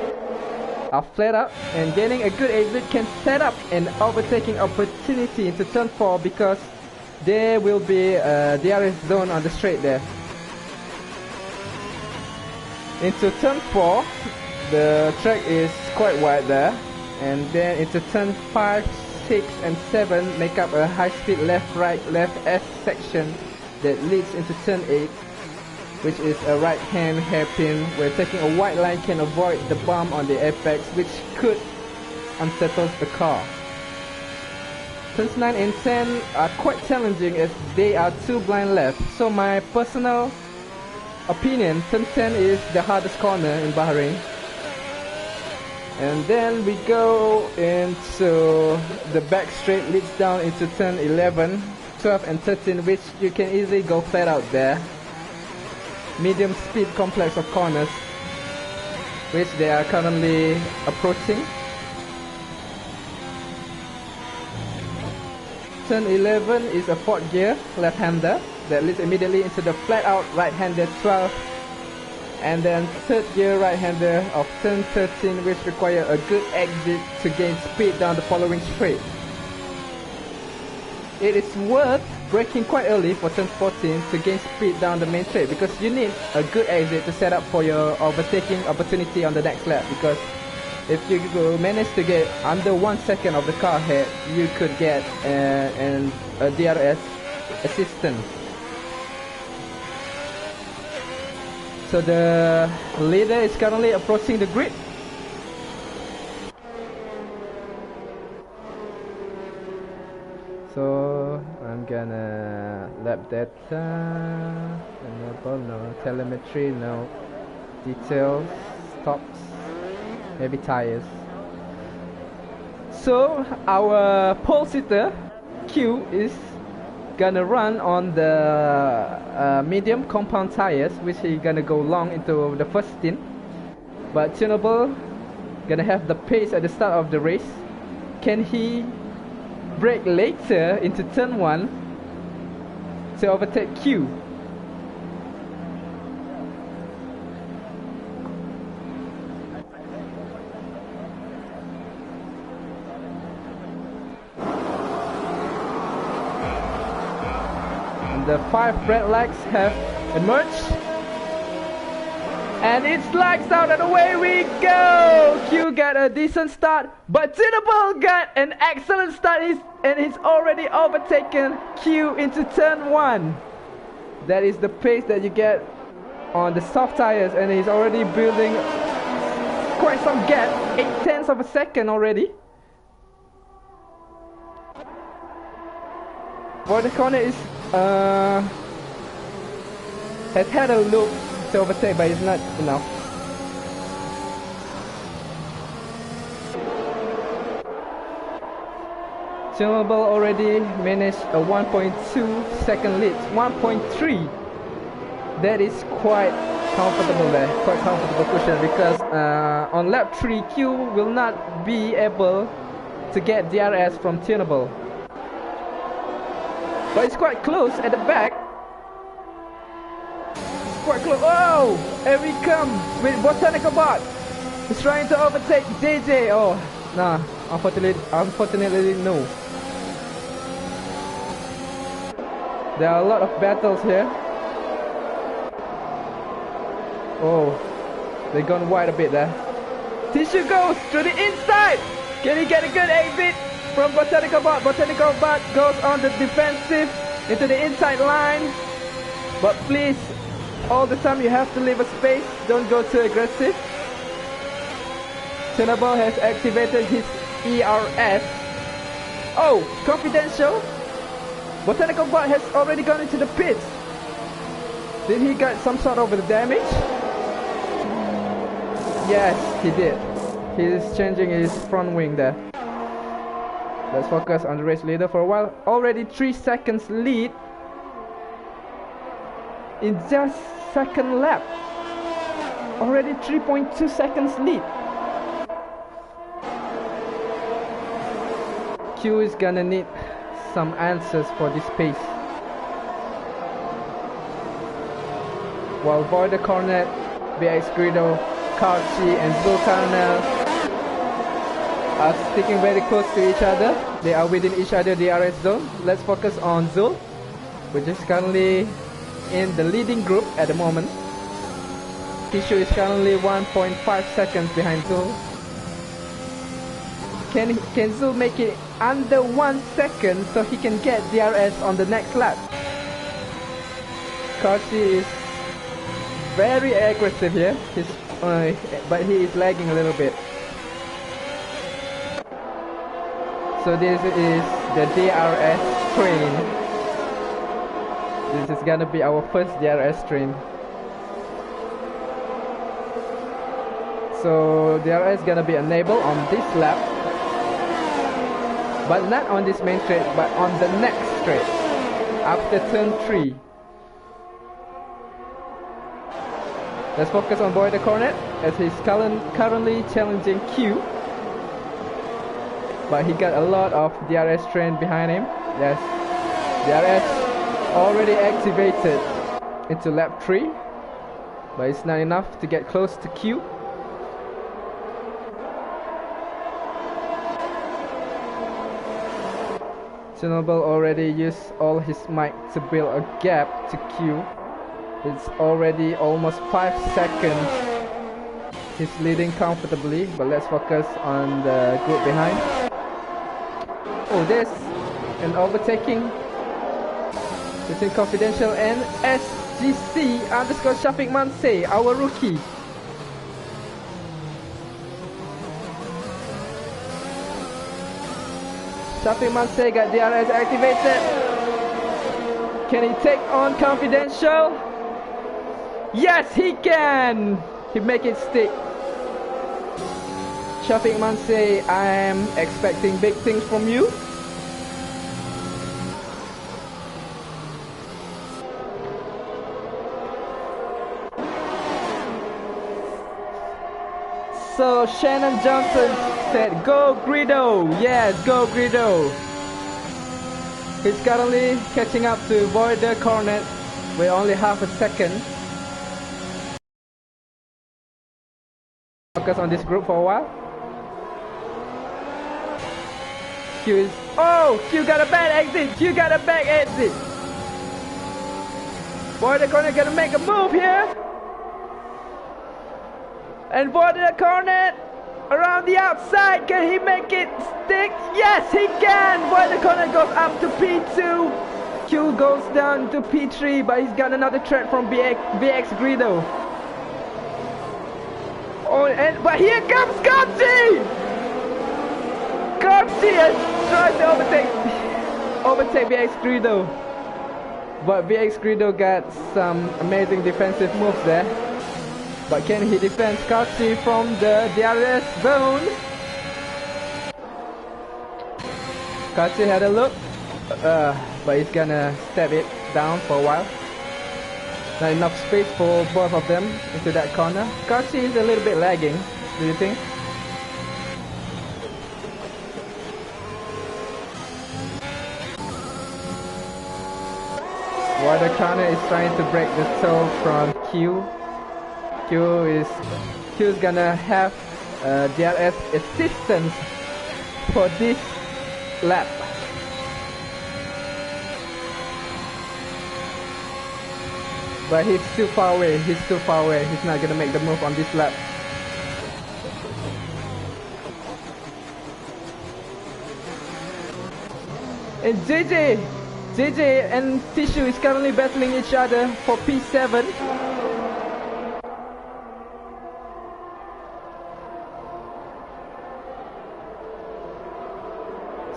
are flat out, and gaining a good exit can set up an overtaking opportunity into turn 4, because there will be a DRS zone on the straight there. Into turn 4, the track is quite wide there, and then into turn 5, 6 and 7 make up a high-speed left-right left-S section that leads into turn 8, which is a right-hand hairpin, where taking a white line can avoid the bump on the apex, which could unsettle the car. Turns 9 and 10 are quite challenging as they are 2 blind left, so my personal opinion, turn 10 is the hardest corner in Bahrain. And then we go into the back straight, leads down into turn 11, 12 and 13, which you can easily go flat out there. Medium speed complex of corners, which they are currently approaching. Turn 11 is a 4th gear left-hander that leads immediately into the flat-out right-hander 12, and then 3rd gear right-hander of turn 13, which require a good exit to gain speed down the following straight. It is worth braking quite early for turn 14 to gain speed down the main straight, because you need a good exit to set up for your overtaking opportunity on the next lap, because if you manage to get under 1 second of the car ahead, you could get a DRS assistance. So the leader is currently approaching the grid. So I'm gonna lap data, enable, no telemetry, no details, stops, heavy tires. So our pole sitter Q is gonna run on the medium compound tires, which he gonna go long into the first stint. But tunable gonna have the pace at the start of the race. Can he brake later into turn 1 to overtake Q? The 5 red lights have emerged, and it's lights out and away we go. Q got a decent start, but Tunable got an excellent start, and he's already overtaken Q into turn 1. That is the pace that you get on the soft tires, and he's already building quite some gap, 0.8 of a second already. For the corner is has had a look to overtake, but it's not enough. Tunable already managed a 1.2 second lead, 1.3. That is quite comfortable there, quite comfortable cushion, because on lap 3 Q will not be able to get DRS from Tunable. But it's quite close at the back. It's quite close. Oh! Here we come with Botanical Bot. He's trying to overtake JJ. Oh, nah. Unfortunately, no. There are a lot of battles here. Oh, they've gone wide a bit there. Tissue goes to the inside. Can he get a good exit from Botanical Bot? Botanical Bot goes on the defensive into the inside line. But please All the time you have to leave a space. Don't go too aggressive. Tenable has activated his ERS. Oh, confidential. Botanical Bot has already gone into the pits. Did he get some sort of damage? Yes, he did. He's changing his front wing there. Let's focus on the race leader for a while. Already 3 seconds lead in just second lap. Already 3.2 seconds lead. Q is gonna need some answers for this pace. While Void the Cornet, BX Grido, Karchi and Zulkarnel are sticking very close to each other. They are within each other DRS zone. Let's focus on Zul, which is currently in the leading group at the moment. Tishu is currently 1.5 seconds behind Zul. Can Zul make it under 1 second so he can get DRS on the next lap? Karchi is very aggressive here. But he is lagging a little bit. So this is the DRS train. This is gonna be our first DRS train. So DRS gonna be enabled on this lap, but not on this main straight, but on the next straight after turn 3. Let's focus on Boy the Cornet as he's currently challenging Q. But he got a lot of DRS train behind him. Yes, DRS already activated into lap 3. But it's not enough to get close to Q. Chernobyl already used all his might to build a gap to Q. It's already almost 5 seconds. He's leading comfortably, but let's focus on the group behind. Oh, there's an overtaking between Confidential and SGC underscore Shafiq Manse, our rookie. Shafiq Manse got DRS activated. Can he take on Confidential? Yes, he can! He make it stick. Shafiq Manse, I am expecting big things from you. So Shannon Johnson said, "Go Grido!" Yes, go Grido. He's currently catching up to Void the Cornet with only half a second. Focus on this group for a while. Q is... Oh! Q got a bad exit! Q got a bad exit! Void the Cornet gonna make a move here! And Void the Cornet around the outside, can he make it stick? Yes, he can! Void the Cornet goes up to P2. Q goes down to P3, but he's got another threat from BX Grido. Oh, but here comes Karchi! Karchi has tried to overtake VX Grido. But VX Grido got some amazing defensive moves there. But can he defend Karchi from the DRS zone? Karchi had a look, but he's gonna step it down for a while. Not enough space for both of them into that corner. Karchi is a little bit lagging, do you think? While the corner is trying to break the toe from Q. Q is gonna have DRS assistance for this lap. But he's too far away, he's not gonna make the move on this lap. And JJ and Tissue is currently battling each other for P7.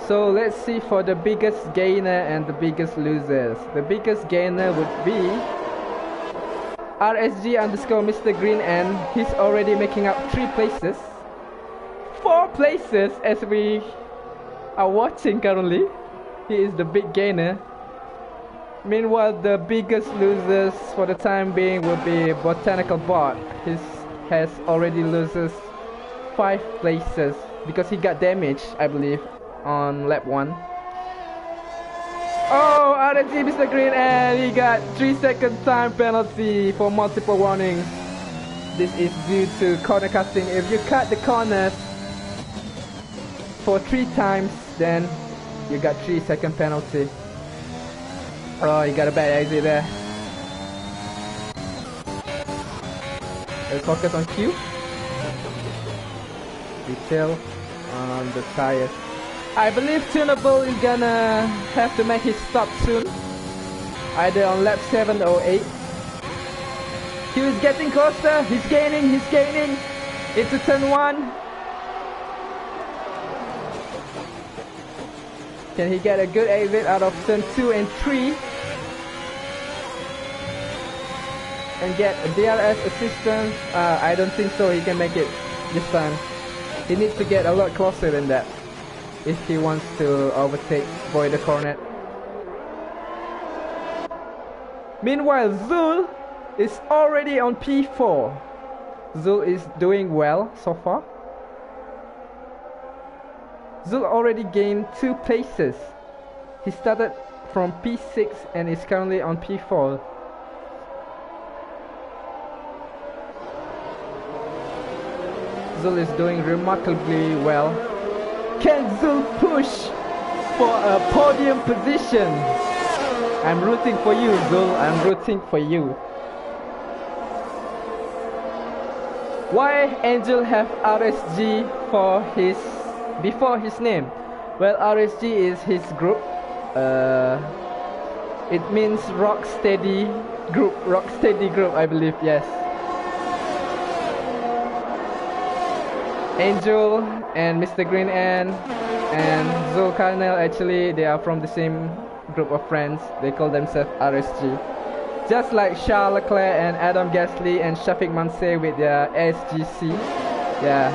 So let's see for the biggest gainer and the biggest losers. The biggest gainer would be RSG underscore Mr. Green, and he's already making up 3 places. 4 places as we are watching currently. He is the big gainer. Meanwhile, the biggest losers for the time being will be Botanical Bot. He has already loses 5 places because he got damaged, I believe, on lap 1. Oh, RSG Mr. Green, and he got 3-second time penalty for multiple warnings. This is due to corner cutting. If you cut the corners for 3 times, then you got 3-second penalty. Oh, you got a bad exit there. Let's focus on Q. Detail on the tires. I believe Tunable is gonna have to make his stop soon, either on lap 7 or 8. He is getting closer, he's gaining into turn 1. Can he get a good exit out of turn 2 and 3 and get a DRS assistance? I don't think so he can make it this time. He needs to get a lot closer than that if he wants to overtake Boy the Cornet. Meanwhile, Zul is already on P4. Zul is doing well so far. Zul already gained 2 places. He started from P6 and is currently on P4. Zul is doing remarkably well. Can Zul push for a podium position? I'm rooting for you, Zul. I'm rooting for you. Why Angel have RSG for his before his name? Well, RSG is his group. It means Rocksteady Group. Rocksteady Group, I believe. Yes. Angel and Mr. Green and Zul Karnel, actually they are from the same group of friends. They call themselves RSG. Just like Charles Leclerc and Adam Gasly and Shafiq Mansay with their SGC. Yeah.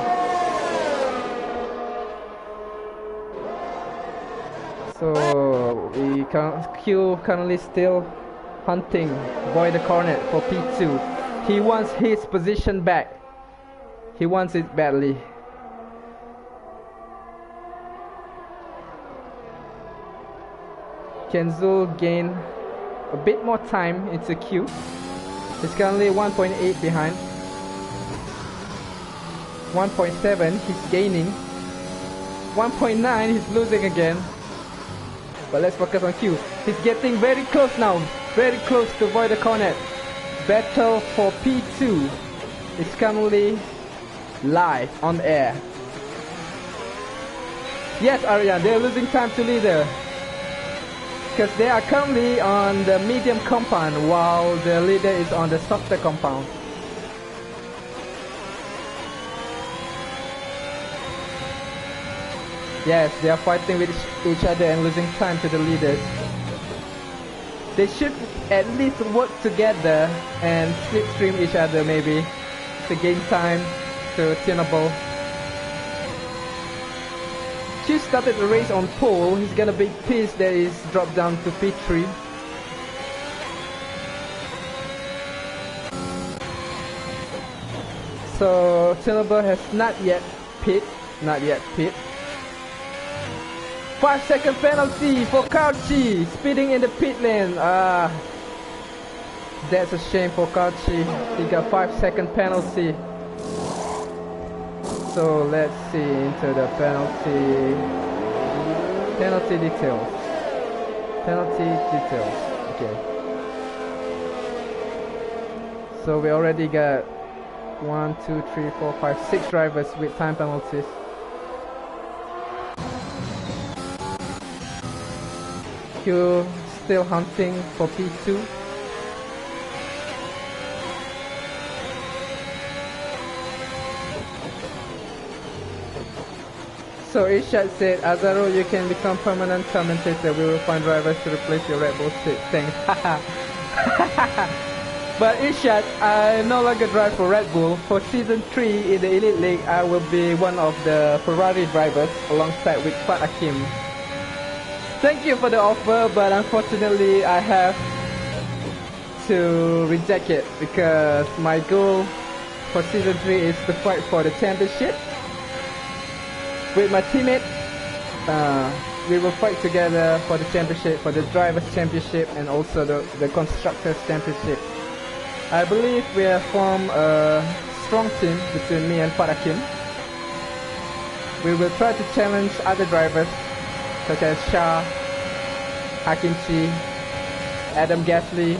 So Q currently still hunting Boy the Cornet for P2. He wants his position back. He wants it badly. Can Zul gain a bit more time into Q? He's currently 1.8 behind. 1.7, he's gaining. 1.9, he's losing again. But let's focus on Q. He's getting very close now. Very close to Boy the Cornet. Battle for P2 is currently live on air. Yes, Aryan, they're losing time to leader. Because they are currently on the medium compound while the leader is on the softer compound. Yes, they are fighting with each other and losing time to the leaders. They should at least work together and slipstream each other maybe to gain time to tunable. Q started the race on pole. He's gonna be pissed that he's dropped down to P3. So Tunable has not yet pit. 5-second penalty for Karchi, speeding in the pit lane. That's a shame for Karchi. He got 5-second penalty. So let's see into the penalty details. Okay. So we already got 1, 2, 3, 4, 5, 6 drivers with time penalties. Q still hunting for P2. So Ishad said, Azaro, you can become permanent commentator. We will find drivers to replace your Red Bull seat. Thanks. But Ishad, I no longer drive for Red Bull. For season 3 in the Elite League, I will be one of the Ferrari drivers alongside with Fat Akim. Thank you for the offer, but unfortunately I have to reject it because my goal for season 3 is to fight for the championship. With my teammate, we will fight together for the championship, for the drivers championship and also the constructors championship. I believe we have formed a strong team between me and Farakim. We will try to challenge other drivers such as Shah, Hakim Chi, Adam Gasly.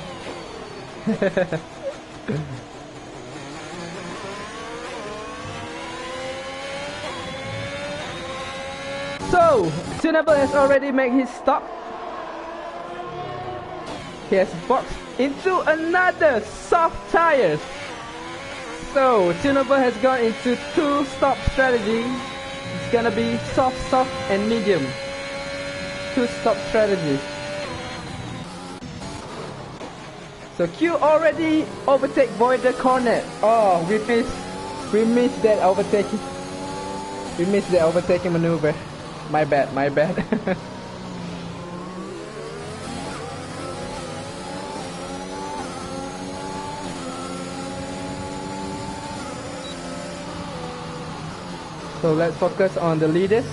So, Tunable has already made his stop. He has boxed into another soft tires. So, Tunable has gone into 2 stop strategy. It's gonna be soft, soft and medium. 2 stop strategy. So Q already overtake Voider Cornet. Oh, we missed that overtaking. We missed the overtaking maneuver. My bad, my bad. So let's focus on the leaders.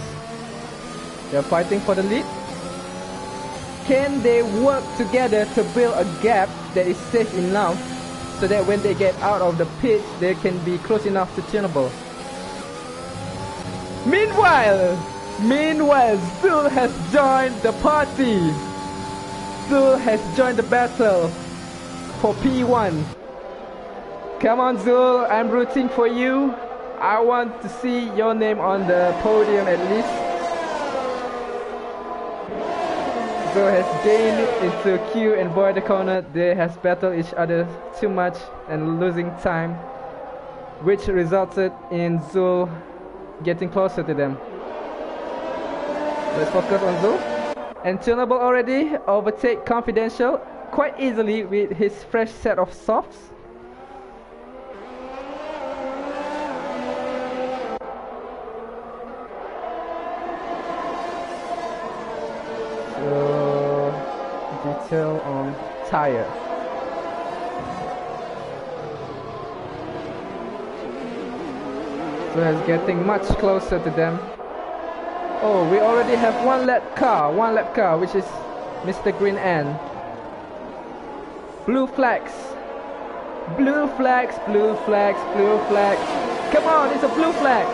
They're fighting for the lead. Can they work together to build a gap that is safe enough so that when they get out of the pit, they can be close enough to tunable? Meanwhile, Zul has joined the party. Zul has joined the battle for P1. Come on Zul, I'm rooting for you. I want to see your name on the podium at least. Zul has gained into Q and Voider Corner. They has battled each other too much and losing time, which resulted in Zul getting closer to them. Let's focus on Zul. And Tunable already overtake Confidential quite easily with his fresh set of softs. So, detail on tire. So it's getting much closer to them. Oh, we already have one lap car, which is Mr. Green N. Blue flags. Blue flags, blue flags, blue flags. Come on, it's a blue flag.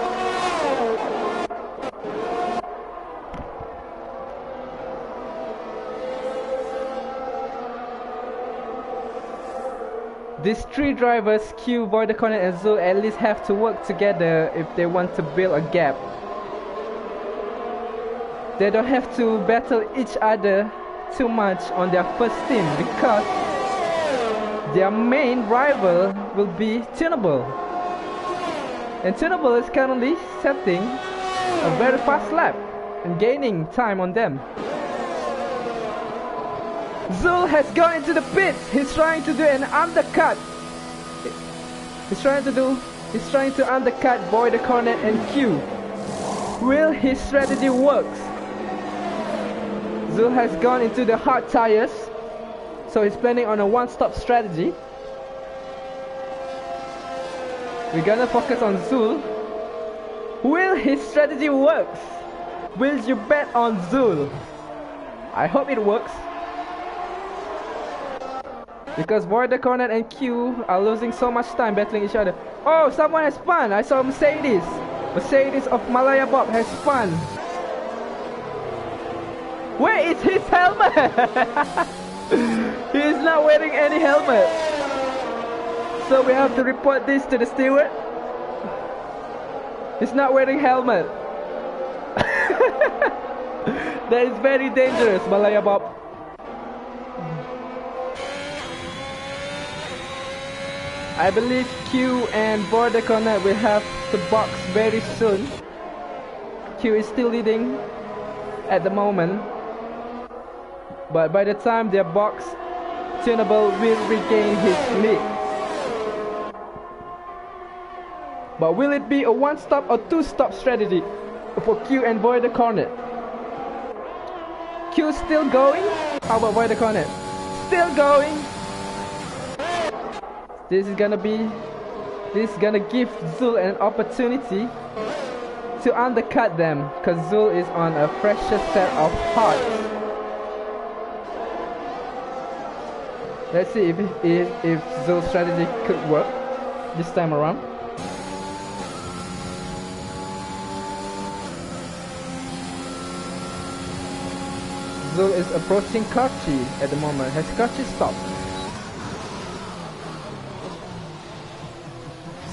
These 3 drivers, Q, Voider Corner and Zul, at least have to work together if they want to build a gap. They don't have to battle each other too much on their first team because their main rival will be Tunable. And Tunable is currently setting a very fast lap and gaining time on them. Zul has gone into the pits. He's trying to do an undercut. He's trying to undercut Voider Cornet and Q. Will his strategy work? Zul has gone into the hard tires, so he's planning on a one-stop strategy. We're gonna focus on Zul. Will his strategy work? Will you bet on Zul? I hope it works. Because Voider Cornet and Q are losing so much time battling each other. Oh, someone has spun. I saw Mercedes. Mercedes of Malaya Bob has spun. Where is his helmet? He is not wearing any helmet. So we have to report this to the steward. He's not wearing helmet. That is very dangerous, Malaya Bob. I believe Q and Voider Cornet will have to box very soon. Q is still leading at the moment. But by the time they're boxed, Tunable will regain his lead. But will it be a one-stop or two-stop strategy for Q and Void the Cornet? Q still going? How about Void the Cornet? Still going! This is gonna give Zul an opportunity to undercut them, because Zul is on a fresher set of hearts. Let's see if Zul's strategy could work this time around. Zul is approaching Karchi at the moment. Has Karchi stopped?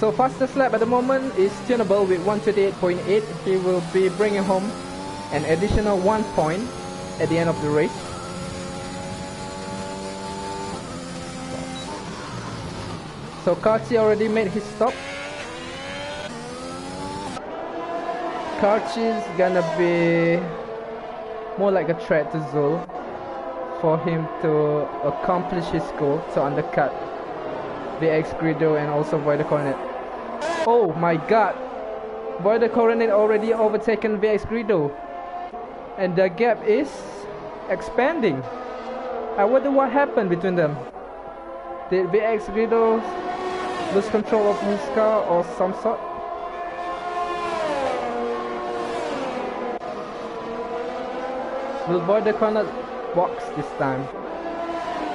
So fastest lap at the moment is Tunable with 128.8. He will be bringing home an additional 1 point at the end of the race. So Karchi already made his stop. Karchi is gonna be more like a threat to Zul for him to accomplish his goal to undercut VX Grido and also Void the Coronet. Oh my god! Void the Coronet already overtaken VX Grido, and the gap is expanding. I wonder what happened between them. Did VX Grido lose control of his car or some sort? Will Void the Coronet box this time?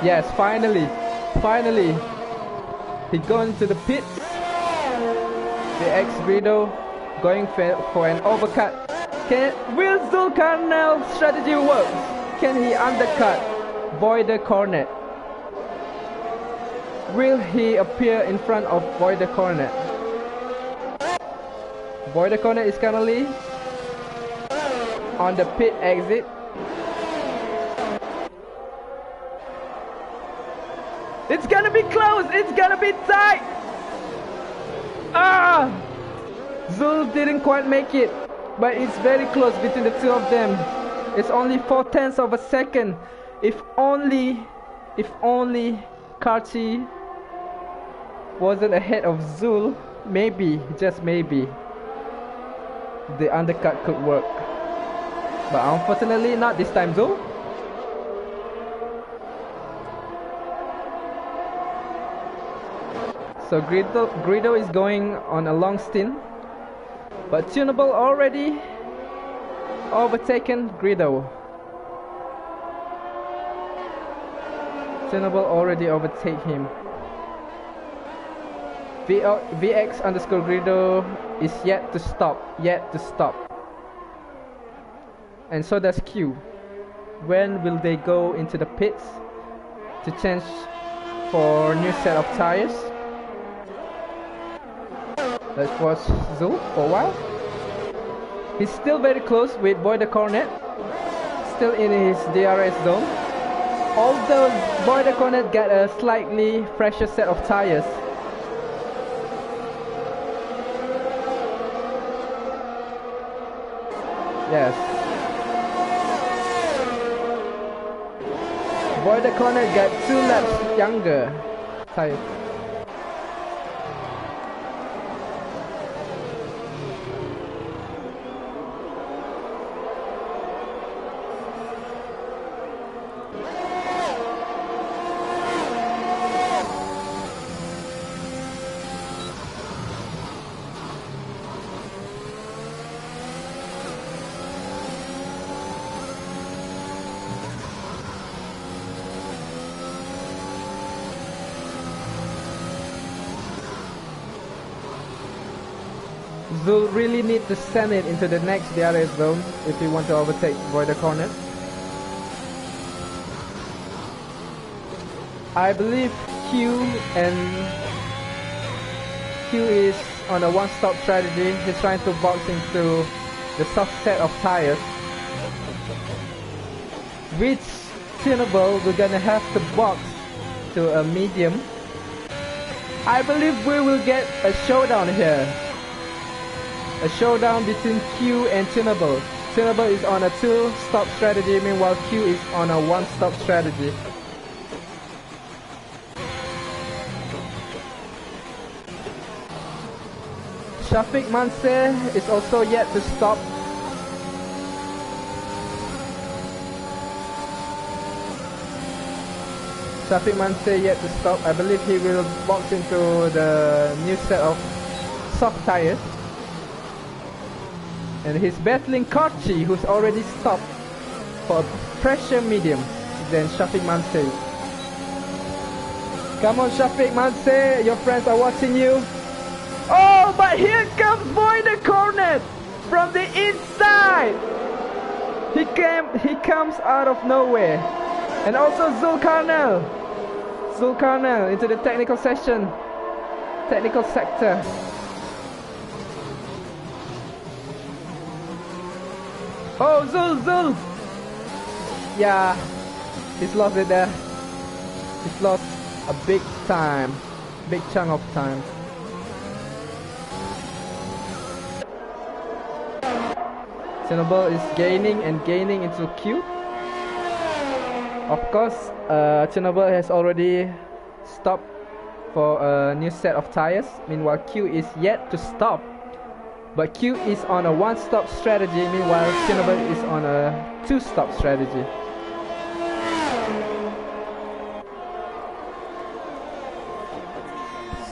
Yes, finally! Finally! He going to the pits. The ex-Grido going for an overcut. Will Zulkarnail's strategy work? Can he undercut Void the Cornet? Will he appear in front of Void the Cornet? Void the Cornet is currently on the pit exit. It's gonna be close! It's gonna be tight! Ah! Zul didn't quite make it, but it's very close between the two of them. It's only 0.4 of a second. If only Karchi wasn't ahead of Zul, maybe, just maybe, the undercut could work. But unfortunately, not this time, Zul. So Grido is going on a long stint, but Tunable already overtaken Grido. Tunable already overtake him. VX underscore Grido is yet to stop. And so does Q. When will they go into the pits to change for new set of tires? Let's watch Zul for a while. He's still very close with Void the Cornet, still in his DRS zone. Although Void the Cornet got a slightly fresher set of tires. Yes. Void the Cornet got 2 laps younger tires. Zul really need to send it into the next DRS zone if he want to overtake Void the Cornet. I believe Q is on a one-stop strategy. He's trying to box into the soft set of tires, which Tunable we're gonna have to box to a medium. I believe we will get a showdown here. A showdown between Q and Tunable. Tunable is on a 2-stop strategy, meanwhile Q is on a 1-stop strategy. Shafiq Manse is also yet to stop. Shafiq Manse yet to stop. I believe he will box into the new set of soft tires. And he's battling Karchi, who's already stopped for pressure medium than Shafiq Manse. Come on Shafiq Manse, your friends are watching you. Oh, but here comes Boy the Cornet from the inside. He comes out of nowhere. And also Zulkarnail into the technical session, technical sector. Oh, Zul! Yeah, he's lost it there. He's lost a big chunk of time. Tunable is gaining into Q. Of course, Tunable has already stopped for a new set of tires. Meanwhile, Q is yet to stop. But Q is on a 1-stop strategy, meanwhile Tunable is on a 2-stop strategy.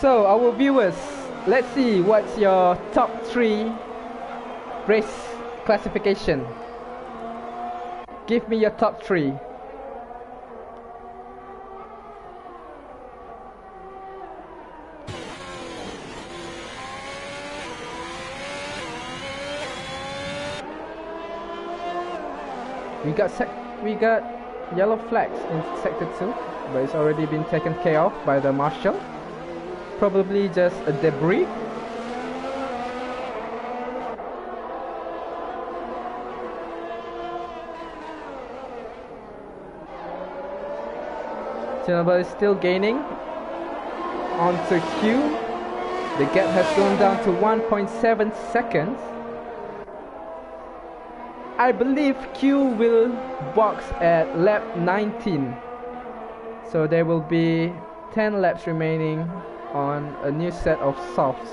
So, our viewers, let's see what's your top 3 race classification. Give me your top 3. We got yellow flags in sector 2, but it's already been taken care of by the marshal. Probably just a debris. Tunable is still gaining onto Q. The gap has gone down to 1.7 seconds. I believe Q will box at lap 19. So there will be 10 laps remaining on a new set of softs.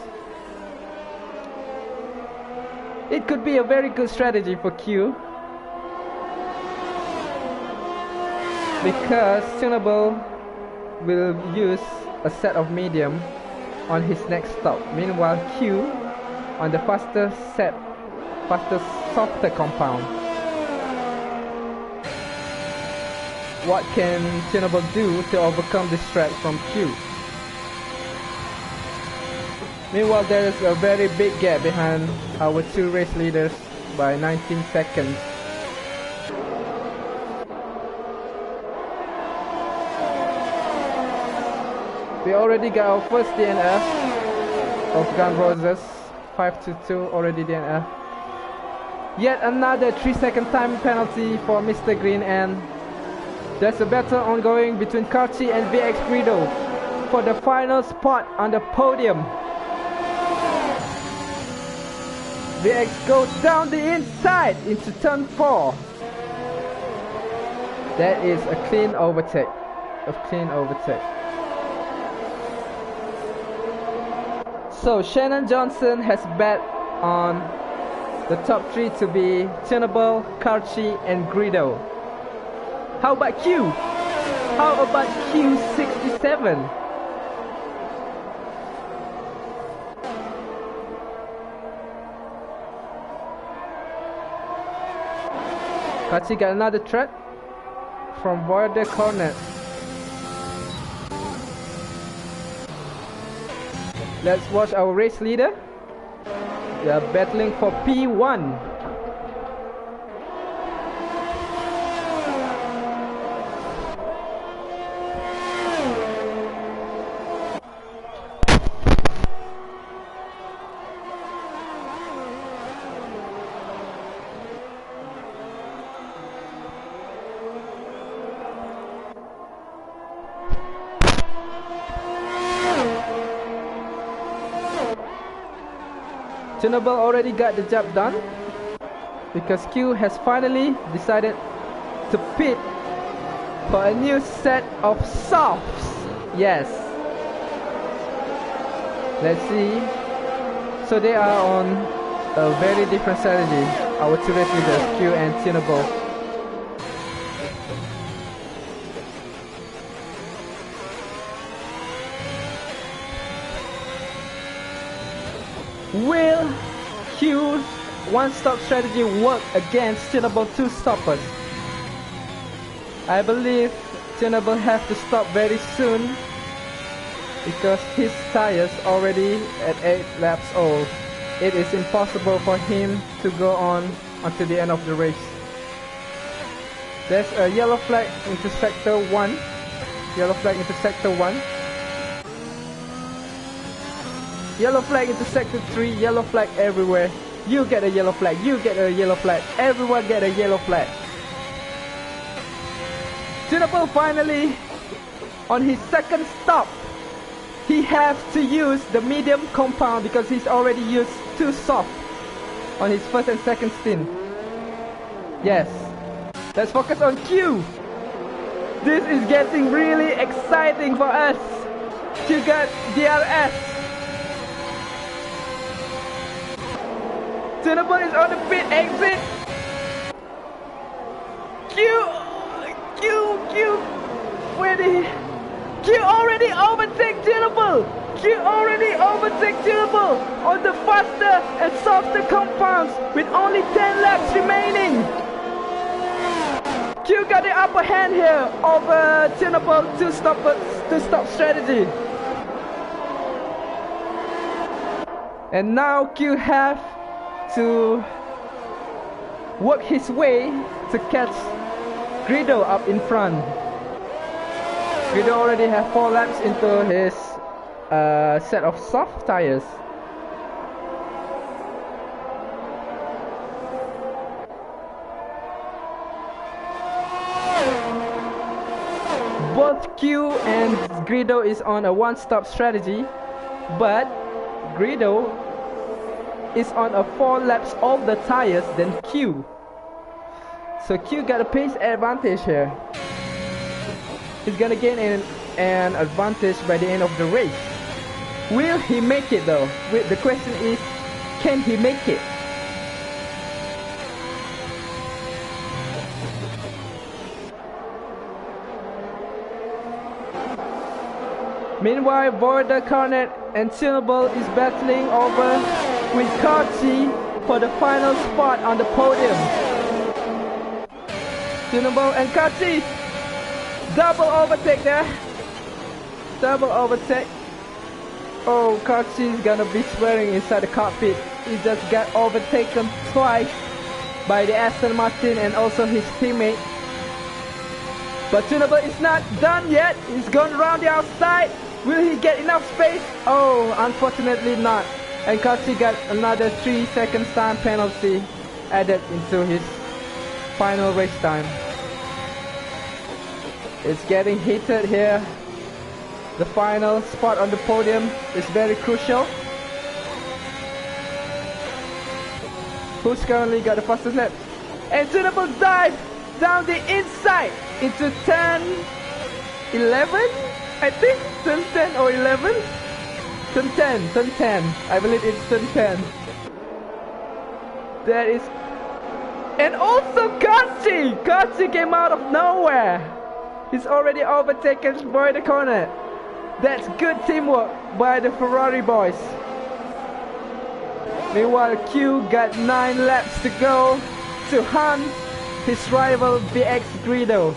It could be a very good strategy for Q, because Tunable will use a set of medium on his next stop. Meanwhile Q on the faster softer compound. What can Tunable do to overcome this threat from Q? Meanwhile, there is a very big gap behind our 2 race leaders by 19 seconds. We already got our first DNF of Gun Roses, 5-2 already DNF. Yet another 3-second time penalty for Mr. Green, and there's a battle ongoing between Karchi and VX Guido for the final spot on the podium. VX goes down the inside into turn 4. That is a clean overtake. So Shannon Johnson has bet on the top 3 to be Tunable, Karchi and Guido. How about Q? How about Q67? Karchi got another threat from Border Cornet. Let's watch our race leader. They are battling for P1. Tunable already got the job done because Q has finally decided to pit for a new set of softs. Yes. Let's see. So they are on a very different strategy. Our two race leaders, Q and Tunable. Will Q's one-stop strategy work against Tunable two stoppers? I believe Tunable have to stop very soon because his tires already at 8 laps old. It is impossible for him to go on until the end of the race. There's a yellow flag into sector 1. Yellow flag into sector 1. Yellow flag into sector 3. Yellow flag everywhere. You get a yellow flag. You get a yellow flag. Everyone get a yellow flag. Tunable finally on his second stop. He has to use the medium compound because he's already used too soft on his first and second stint. Yes. Let's focus on Q. This is getting really exciting for us. Q got DRS. Tunable is on the pit exit. Where did he? Q already overtake Tunable. Q already overtake Tunable on the faster and softer compounds with only 10 laps remaining. Q got the upper hand here over Tunable two-stop strategy. And now Q have to work his way to catch Grido up in front. Grido already have 4 laps into his set of soft tires. Both Q and Grido is on a one-stop strategy, but Grido is on a 4 laps older tires than Q. So Q got a pace advantage here. He's gonna gain an advantage by the end of the race. Will he make it though? The question is, can he make it? Meanwhile, Border, Cornet and Tunable is battling over with Karchi for the final spot on the podium. Tunable and Karchi, double overtake there. Double overtake. Oh, Karchi is gonna be swearing inside the cockpit. He just got overtaken twice by the Aston Martin and also his teammate. But Tunable is not done yet. He's going around the outside. Will he get enough space? Oh, unfortunately not. And Karchi got another 3 seconds time penalty added into his final race time. It's getting heated here. The final spot on the podium is very crucial. Who's currently got the fastest lap? And Tunable dive down the inside into turn 11, I think. Turn 10 or 11? Turn 10. I believe it's turn 10. That is... And also Karchi! Karchi came out of nowhere. He's already overtaken by the corner. That's good teamwork by the Ferrari boys. Meanwhile, Q got 9 laps to go to hunt his rival VX Grido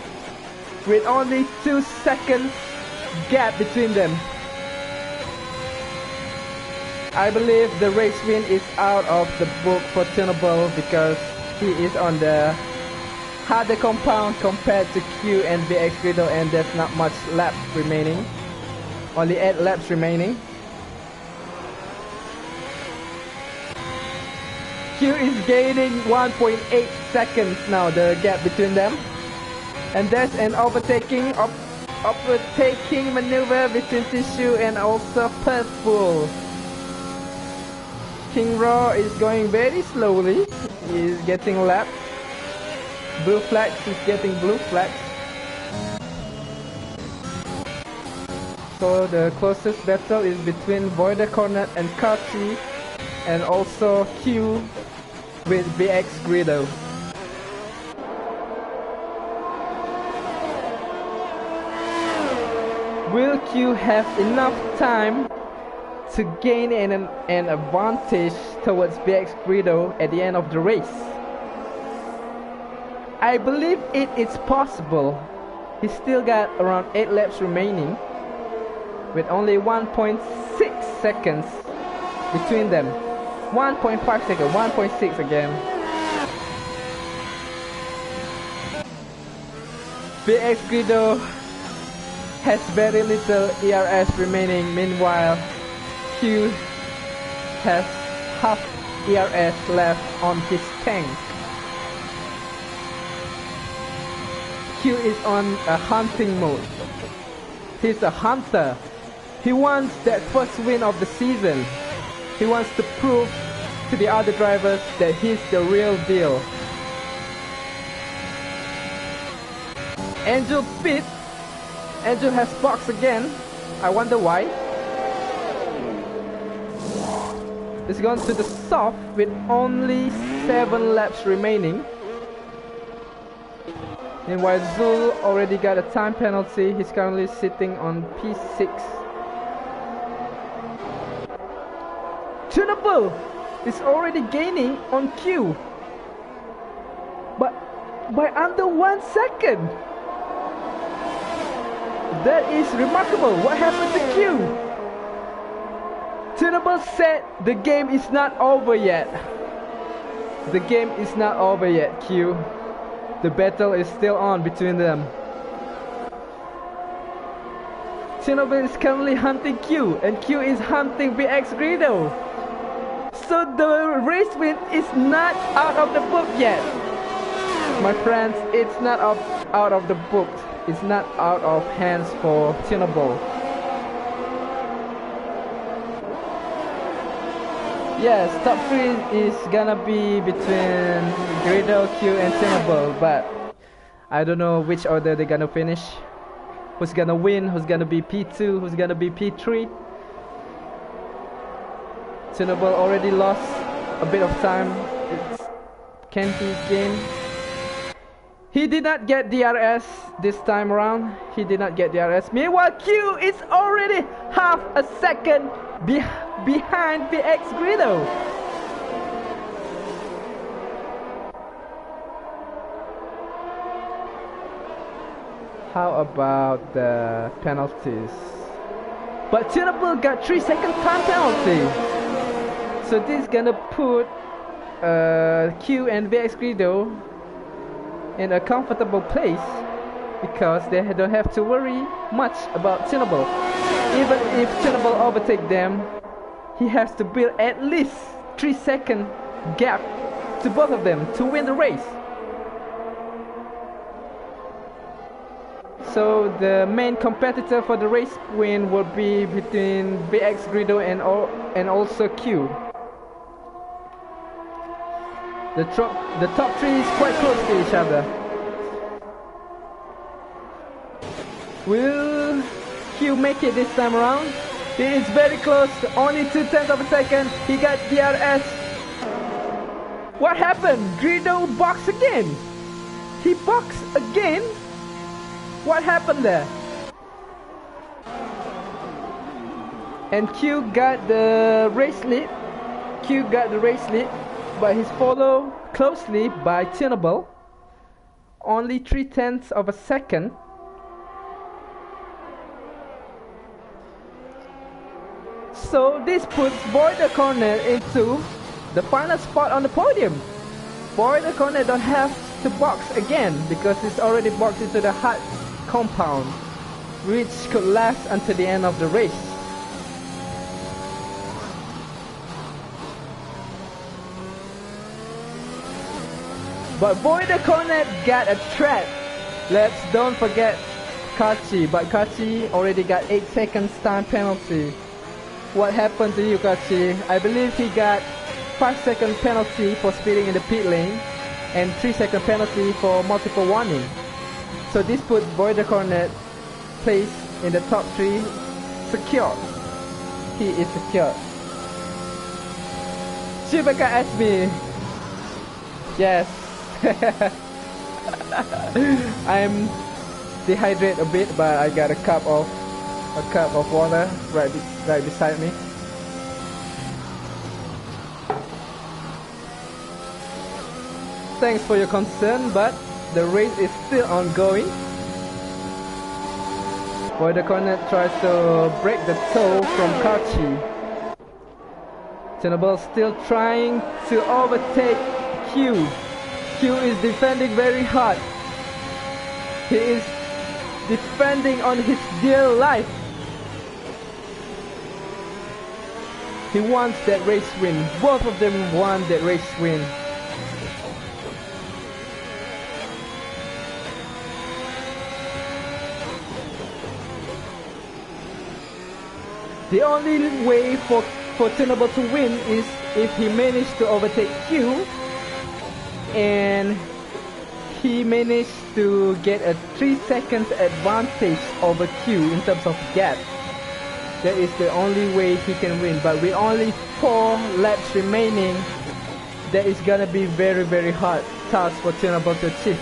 with only 2 seconds gap between them. I believe the race win is out of the book for Tunable because he is on the harder compound compared to Q and VX Grido, and there's not much laps remaining. Only 8 laps remaining. Q is gaining 1.8 seconds now, the gap between them. And there's an overtaking maneuver between Tissue and also Purple. King Raw is going very slowly. He's getting lapped. Blue flags is getting blue flags. So the closest battle is between Voider Cornet and Kachi, and also Q with BX Greedo. Will Q have enough time to gain an advantage towards BX Greedo at the end of the race? I believe it is possible. He's still got around 8 laps remaining, with only 1.6 seconds between them. 1.5 seconds, 1.6 again. BX Greedo has very little ERS remaining. Meanwhile, Q has half ERS left on his tank. Q is on a hunting mode. He's a hunter. He wants that first win of the season. He wants to prove to the other drivers that he's the real deal. Angel pit. Angel has boxed again. I wonder why. It's gone to the soft with only 7 laps remaining. Meanwhile, Zul already got a time penalty. He's currently sitting on P6. Tunable is already gaining on Q, but by under 1 second. That is remarkable. What happened to Q? Tunable said the game is not over yet. The game is not over yet, Q. The battle is still on between them. Tunable is currently hunting Q, and Q is hunting BX Greedo. So the race win is not out of the book yet. My friends, it's not out of the book. It's not out of hands for Tunable. Yes, top 3 is gonna be between Greedo, Q and Tunable, but I don't know which order they're gonna finish. Who's gonna win, who's gonna be P2, who's gonna be P3. Tunable already lost a bit of time. It's Kenty's game. He did not get DRS this time around. He did not get DRS. Meanwhile, Q is already half a second behind BX Greedo. How about the penalties? But Tunable got 3-second time penalty. So this is gonna put Q and BX Greedo in a comfortable place, because they don't have to worry much about Tunable. Even if Tunable overtake them, he has to build at least 3-second gap to both of them to win the race. So the main competitor for the race win will be between BX Greedo and also Q. The top 3 is quite close to each other. Will Q make it this time around? It is very close, only 0.2 of a second. He got DRS. What happened? Greedo boxed again. He boxed again? What happened there? And Q got the race lead. Q got the race lead, but he's followed closely by Tunable. Only 0.3 of a second. So this puts Voider Corner into the final spot on the podium. Voider Corner don't have to box again, because it's already boxed into the hard compound, which could last until the end of the race. But Voider Cornet got a threat. Let's don't forget Kachi, but Kachi already got 8 seconds time penalty. What happened to you, Kachi? I believe he got 5-second penalty for speeding in the pit lane and 3-second penalty for multiple warning. So this put Void Cornet place in the top 3 secure. He is secure. Shubaka asked me. Yes. I'm dehydrated a bit, but I got a cup of water right beside me. Thanks for your concern, but the race is still ongoing. Void Cornet tries to break the toe from Kachi. Chernobyl still trying to overtake Q. Q is defending very hard. He is defending on his dear life. He wants that race win. Both of them want that race win. The only way for Chernobyl to win is if he managed to overtake Q and he managed to get a 3 seconds advantage over Q in terms of gap. That is the only way he can win, but with only 4 laps remaining, that is gonna be very hard task for Chernobyl to achieve.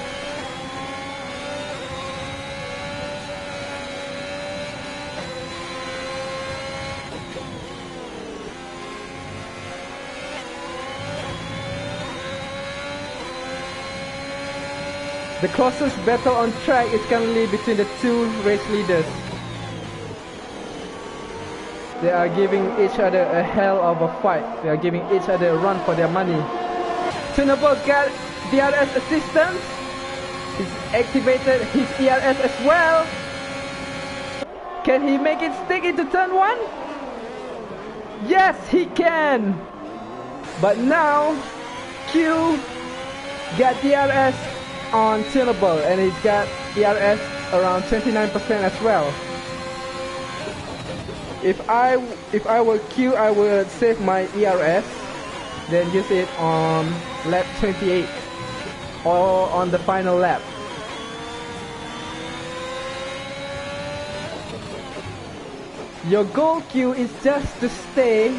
The closest battle on track is currently between the 2 race leaders. They are giving each other a hell of a fight. They are giving each other a run for their money. Chernobyl got DRS assistance. He's activated his ERS as well. Can he make it stick into turn 1? Yes, he can. But now Q got DRS on Chernobyl and he's got ERS around 29% as well. If I were Q, I would save my ERS, then use it on lap 28 or on the final lap. Your goal, Q, is just to stay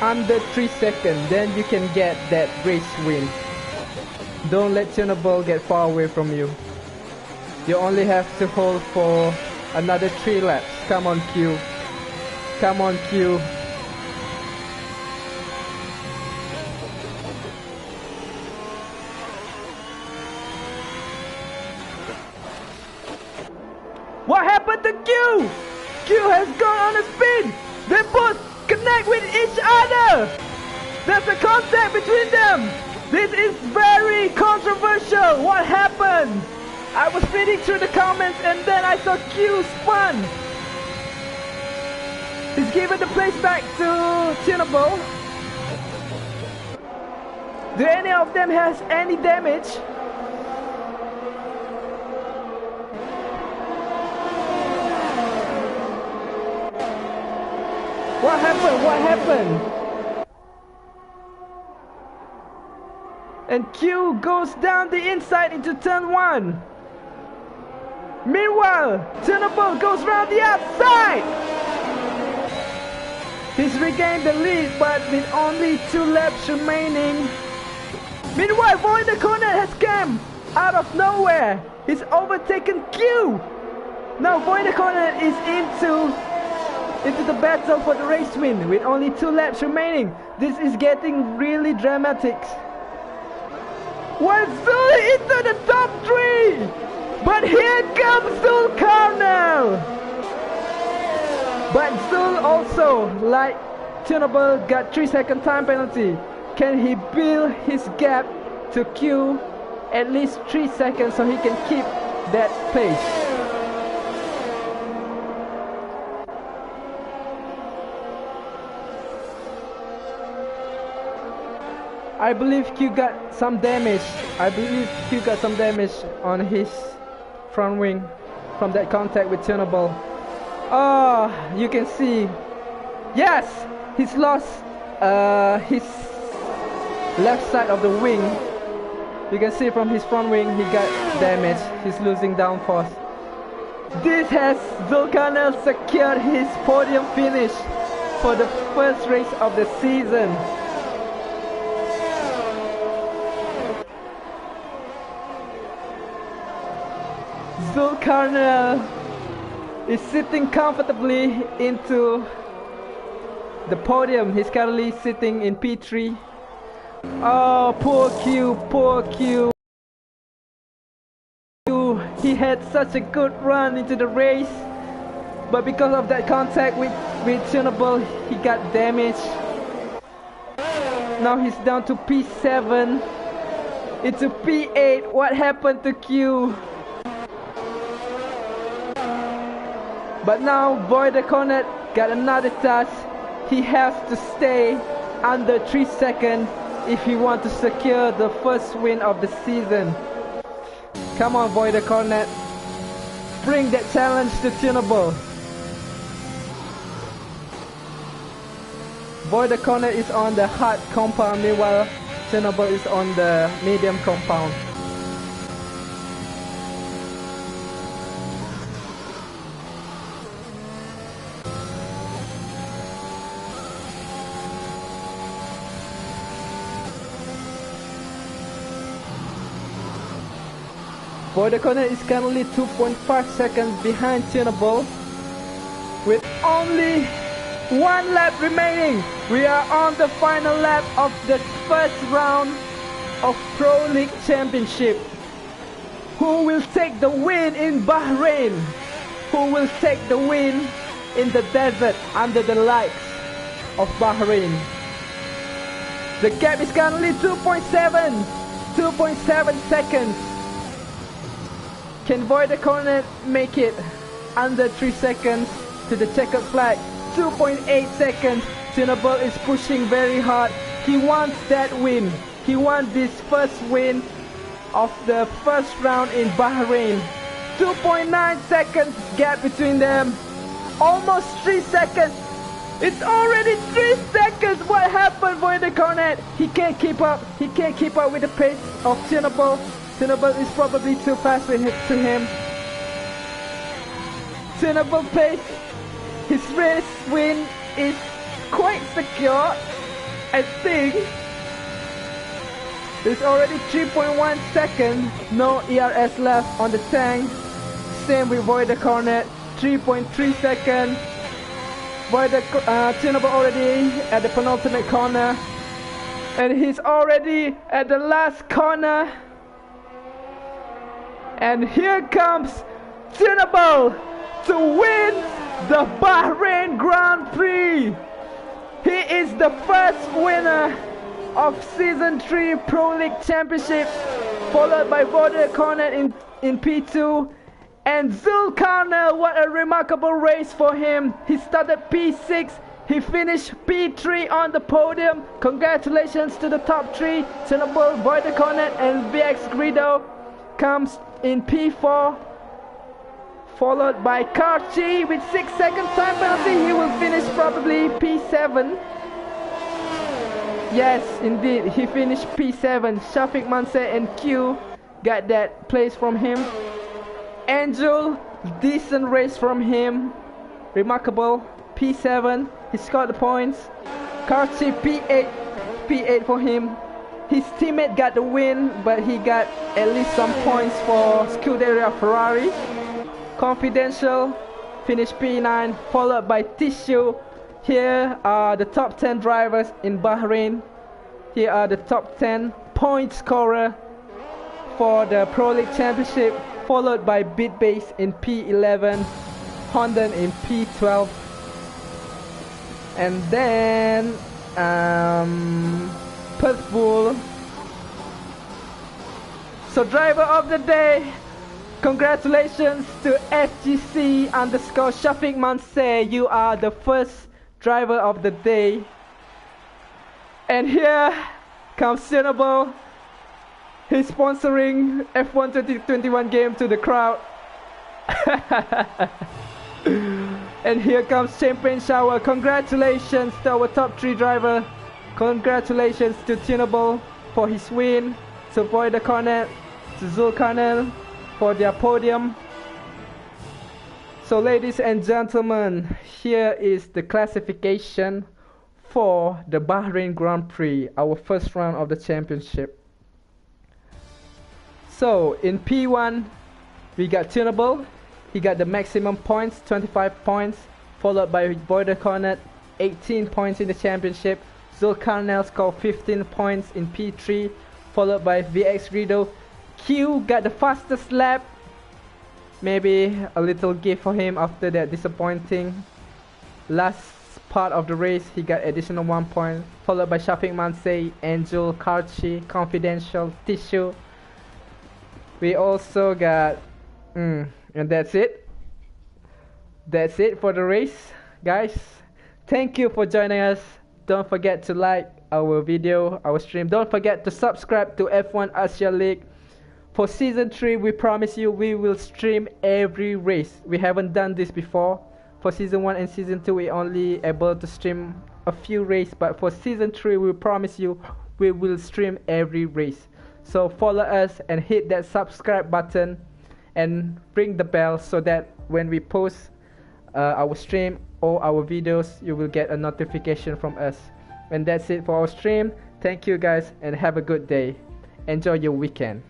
under 3 seconds, then you can get that race win. Don't let Chernobyl get far away from you. You only have to hold for another 3 laps. Come on, Q. Come on, Q. What happened to Q? Q has gone on a spin. They both connect with each other. There's a contact between them. This is very controversial. What happened? I was reading through the comments and then I saw Q spun. He's given the place back to Chernobyl. Do any of them has any damage? What happened? What happened? And Q goes down the inside into turn 1. Meanwhile, Chernobyl goes round the outside. He's regained the lead, but with only 2 laps remaining. Meanwhile, Void Cornet has come out of nowhere. He's overtaken Q. Now Void Cornet is into the battle for the race win with only 2 laps remaining. This is getting really dramatic. Well, Zul into the top 3, but here comes Zul Carnel. But Zul also, like Chernobyl, got 3-second time penalty. Can he build his gap to Q at least 3 seconds so he can keep that pace? I believe Q got some damage. I believe Q got some damage on his front wing from that contact with Chernobyl. Oh, you can see. Yes, he's lost his left side of the wing. You can see from his front wing he got damaged. He's losing downforce. This has Zulkarnail secured his podium finish for the first race of the season. Zulkarnail is sitting comfortably into the podium. He's currently sitting in P3. Oh, poor Q, poor Q. He had such a good run into the race, but because of that contact with Chernobyl, he got damaged. Now he's down to P7. Into P8. What happened to Q? But now Voider Cornet got another touch. He has to stay under 3 seconds if he wants to secure the first win of the season. Come on, Voider Cornet. Bring that challenge to Chernobyl. Voider Cornet is on the hard compound, meanwhile Chernobyl is on the medium compound. Voider Cornet is currently 2.5 seconds behind Chernobyl with only 1 lap remaining. We are on the final lap of the first round of Pro League Championship. Who will take the win in Bahrain? Who will take the win in the desert under the lights of Bahrain? The gap is currently 2.7 seconds. Can Voider Cornet make it under 3 seconds to the checkered flag? 2.8 seconds. Chernobyl is pushing very hard. He wants that win. He wants this first win of the first round in Bahrain. 2.9 seconds gap between them. Almost 3 seconds. It's already 3 seconds. What happened, Voider Cornet? He can't keep up. He can't keep up with the pace of Chernobyl. Chernobyl is probably too fast to him. Chernobyl pace. His race win is quite secure. I think there's already 3.1 seconds. No ERS left on the tank. Same with Voider Cornet. 3.3 seconds. Chernobyl already at the penultimate corner. And he's already at the last corner. And here comes Chernobyl to win the Bahrain Grand Prix. He is the first winner of Season 3 Pro League Championship, followed by Voider Cornet in P2. And Zulkarnail, what a remarkable race for him. He started P6, he finished P3 on the podium. Congratulations to the top 3. Chernobyl, Voider Cornet and VX Greedo comes in P4, followed by Karchi with 6 seconds time penalty. He will finish probably P7. Yes, indeed, he finished P7. Shafiq Manse and Q got that place from him. Angel, decent race from him. Remarkable, P7. He scored the points. Karchi, P8 for him. His teammate got the win, but he got at least some points for Scuderia Ferrari. Confidential finished P9, followed by Tissue. Here are the top 10 drivers in Bahrain. Here are the top 10 point scorer for the Pro League Championship, followed by Bitbase in P11, Honda in P12, and then Perth Bull. So driver of the day, congratulations to SGC _ Shafiq Manse. You are the first driver of the day. And here comes Chernobyl. He's sponsoring F1 2021 game to the crowd. And here comes champagne shower. Congratulations to our top 3 driver. Congratulations to Tunable for his win, to Void the Cornet, to Zulkarnail for their podium. So ladies and gentlemen, here is the classification for the Bahrain Grand Prix, our first round of the championship. So in P1, we got Tunable. He got the maximum points, 25 points, followed by Void Cornet, 18 points in the championship. Zulkarnail scored 15 points in P3, followed by VX Rido. Q got the fastest lap. Maybe a little gift for him after that disappointing last part of the race. He got additional 1 point, followed by Shafiq Mansei, Angel, Karchi, Confidential, Tissue. We also got and that's it. That's it for the race, guys. Thank you for joining us. Don't forget to like our video, our stream. Don't forget to subscribe to F1 Asia League. For season 3, we promise you we will stream every race. We haven't done this before. For season 1 and season 2, we only able to stream a few races, but for season 3, we promise you we will stream every race. So follow us and hit that subscribe button and ring the bell so that when we post our stream or our videos, you will get a notification from us. And that's it for our stream. Thank you guys and have a good day. Enjoy your weekend.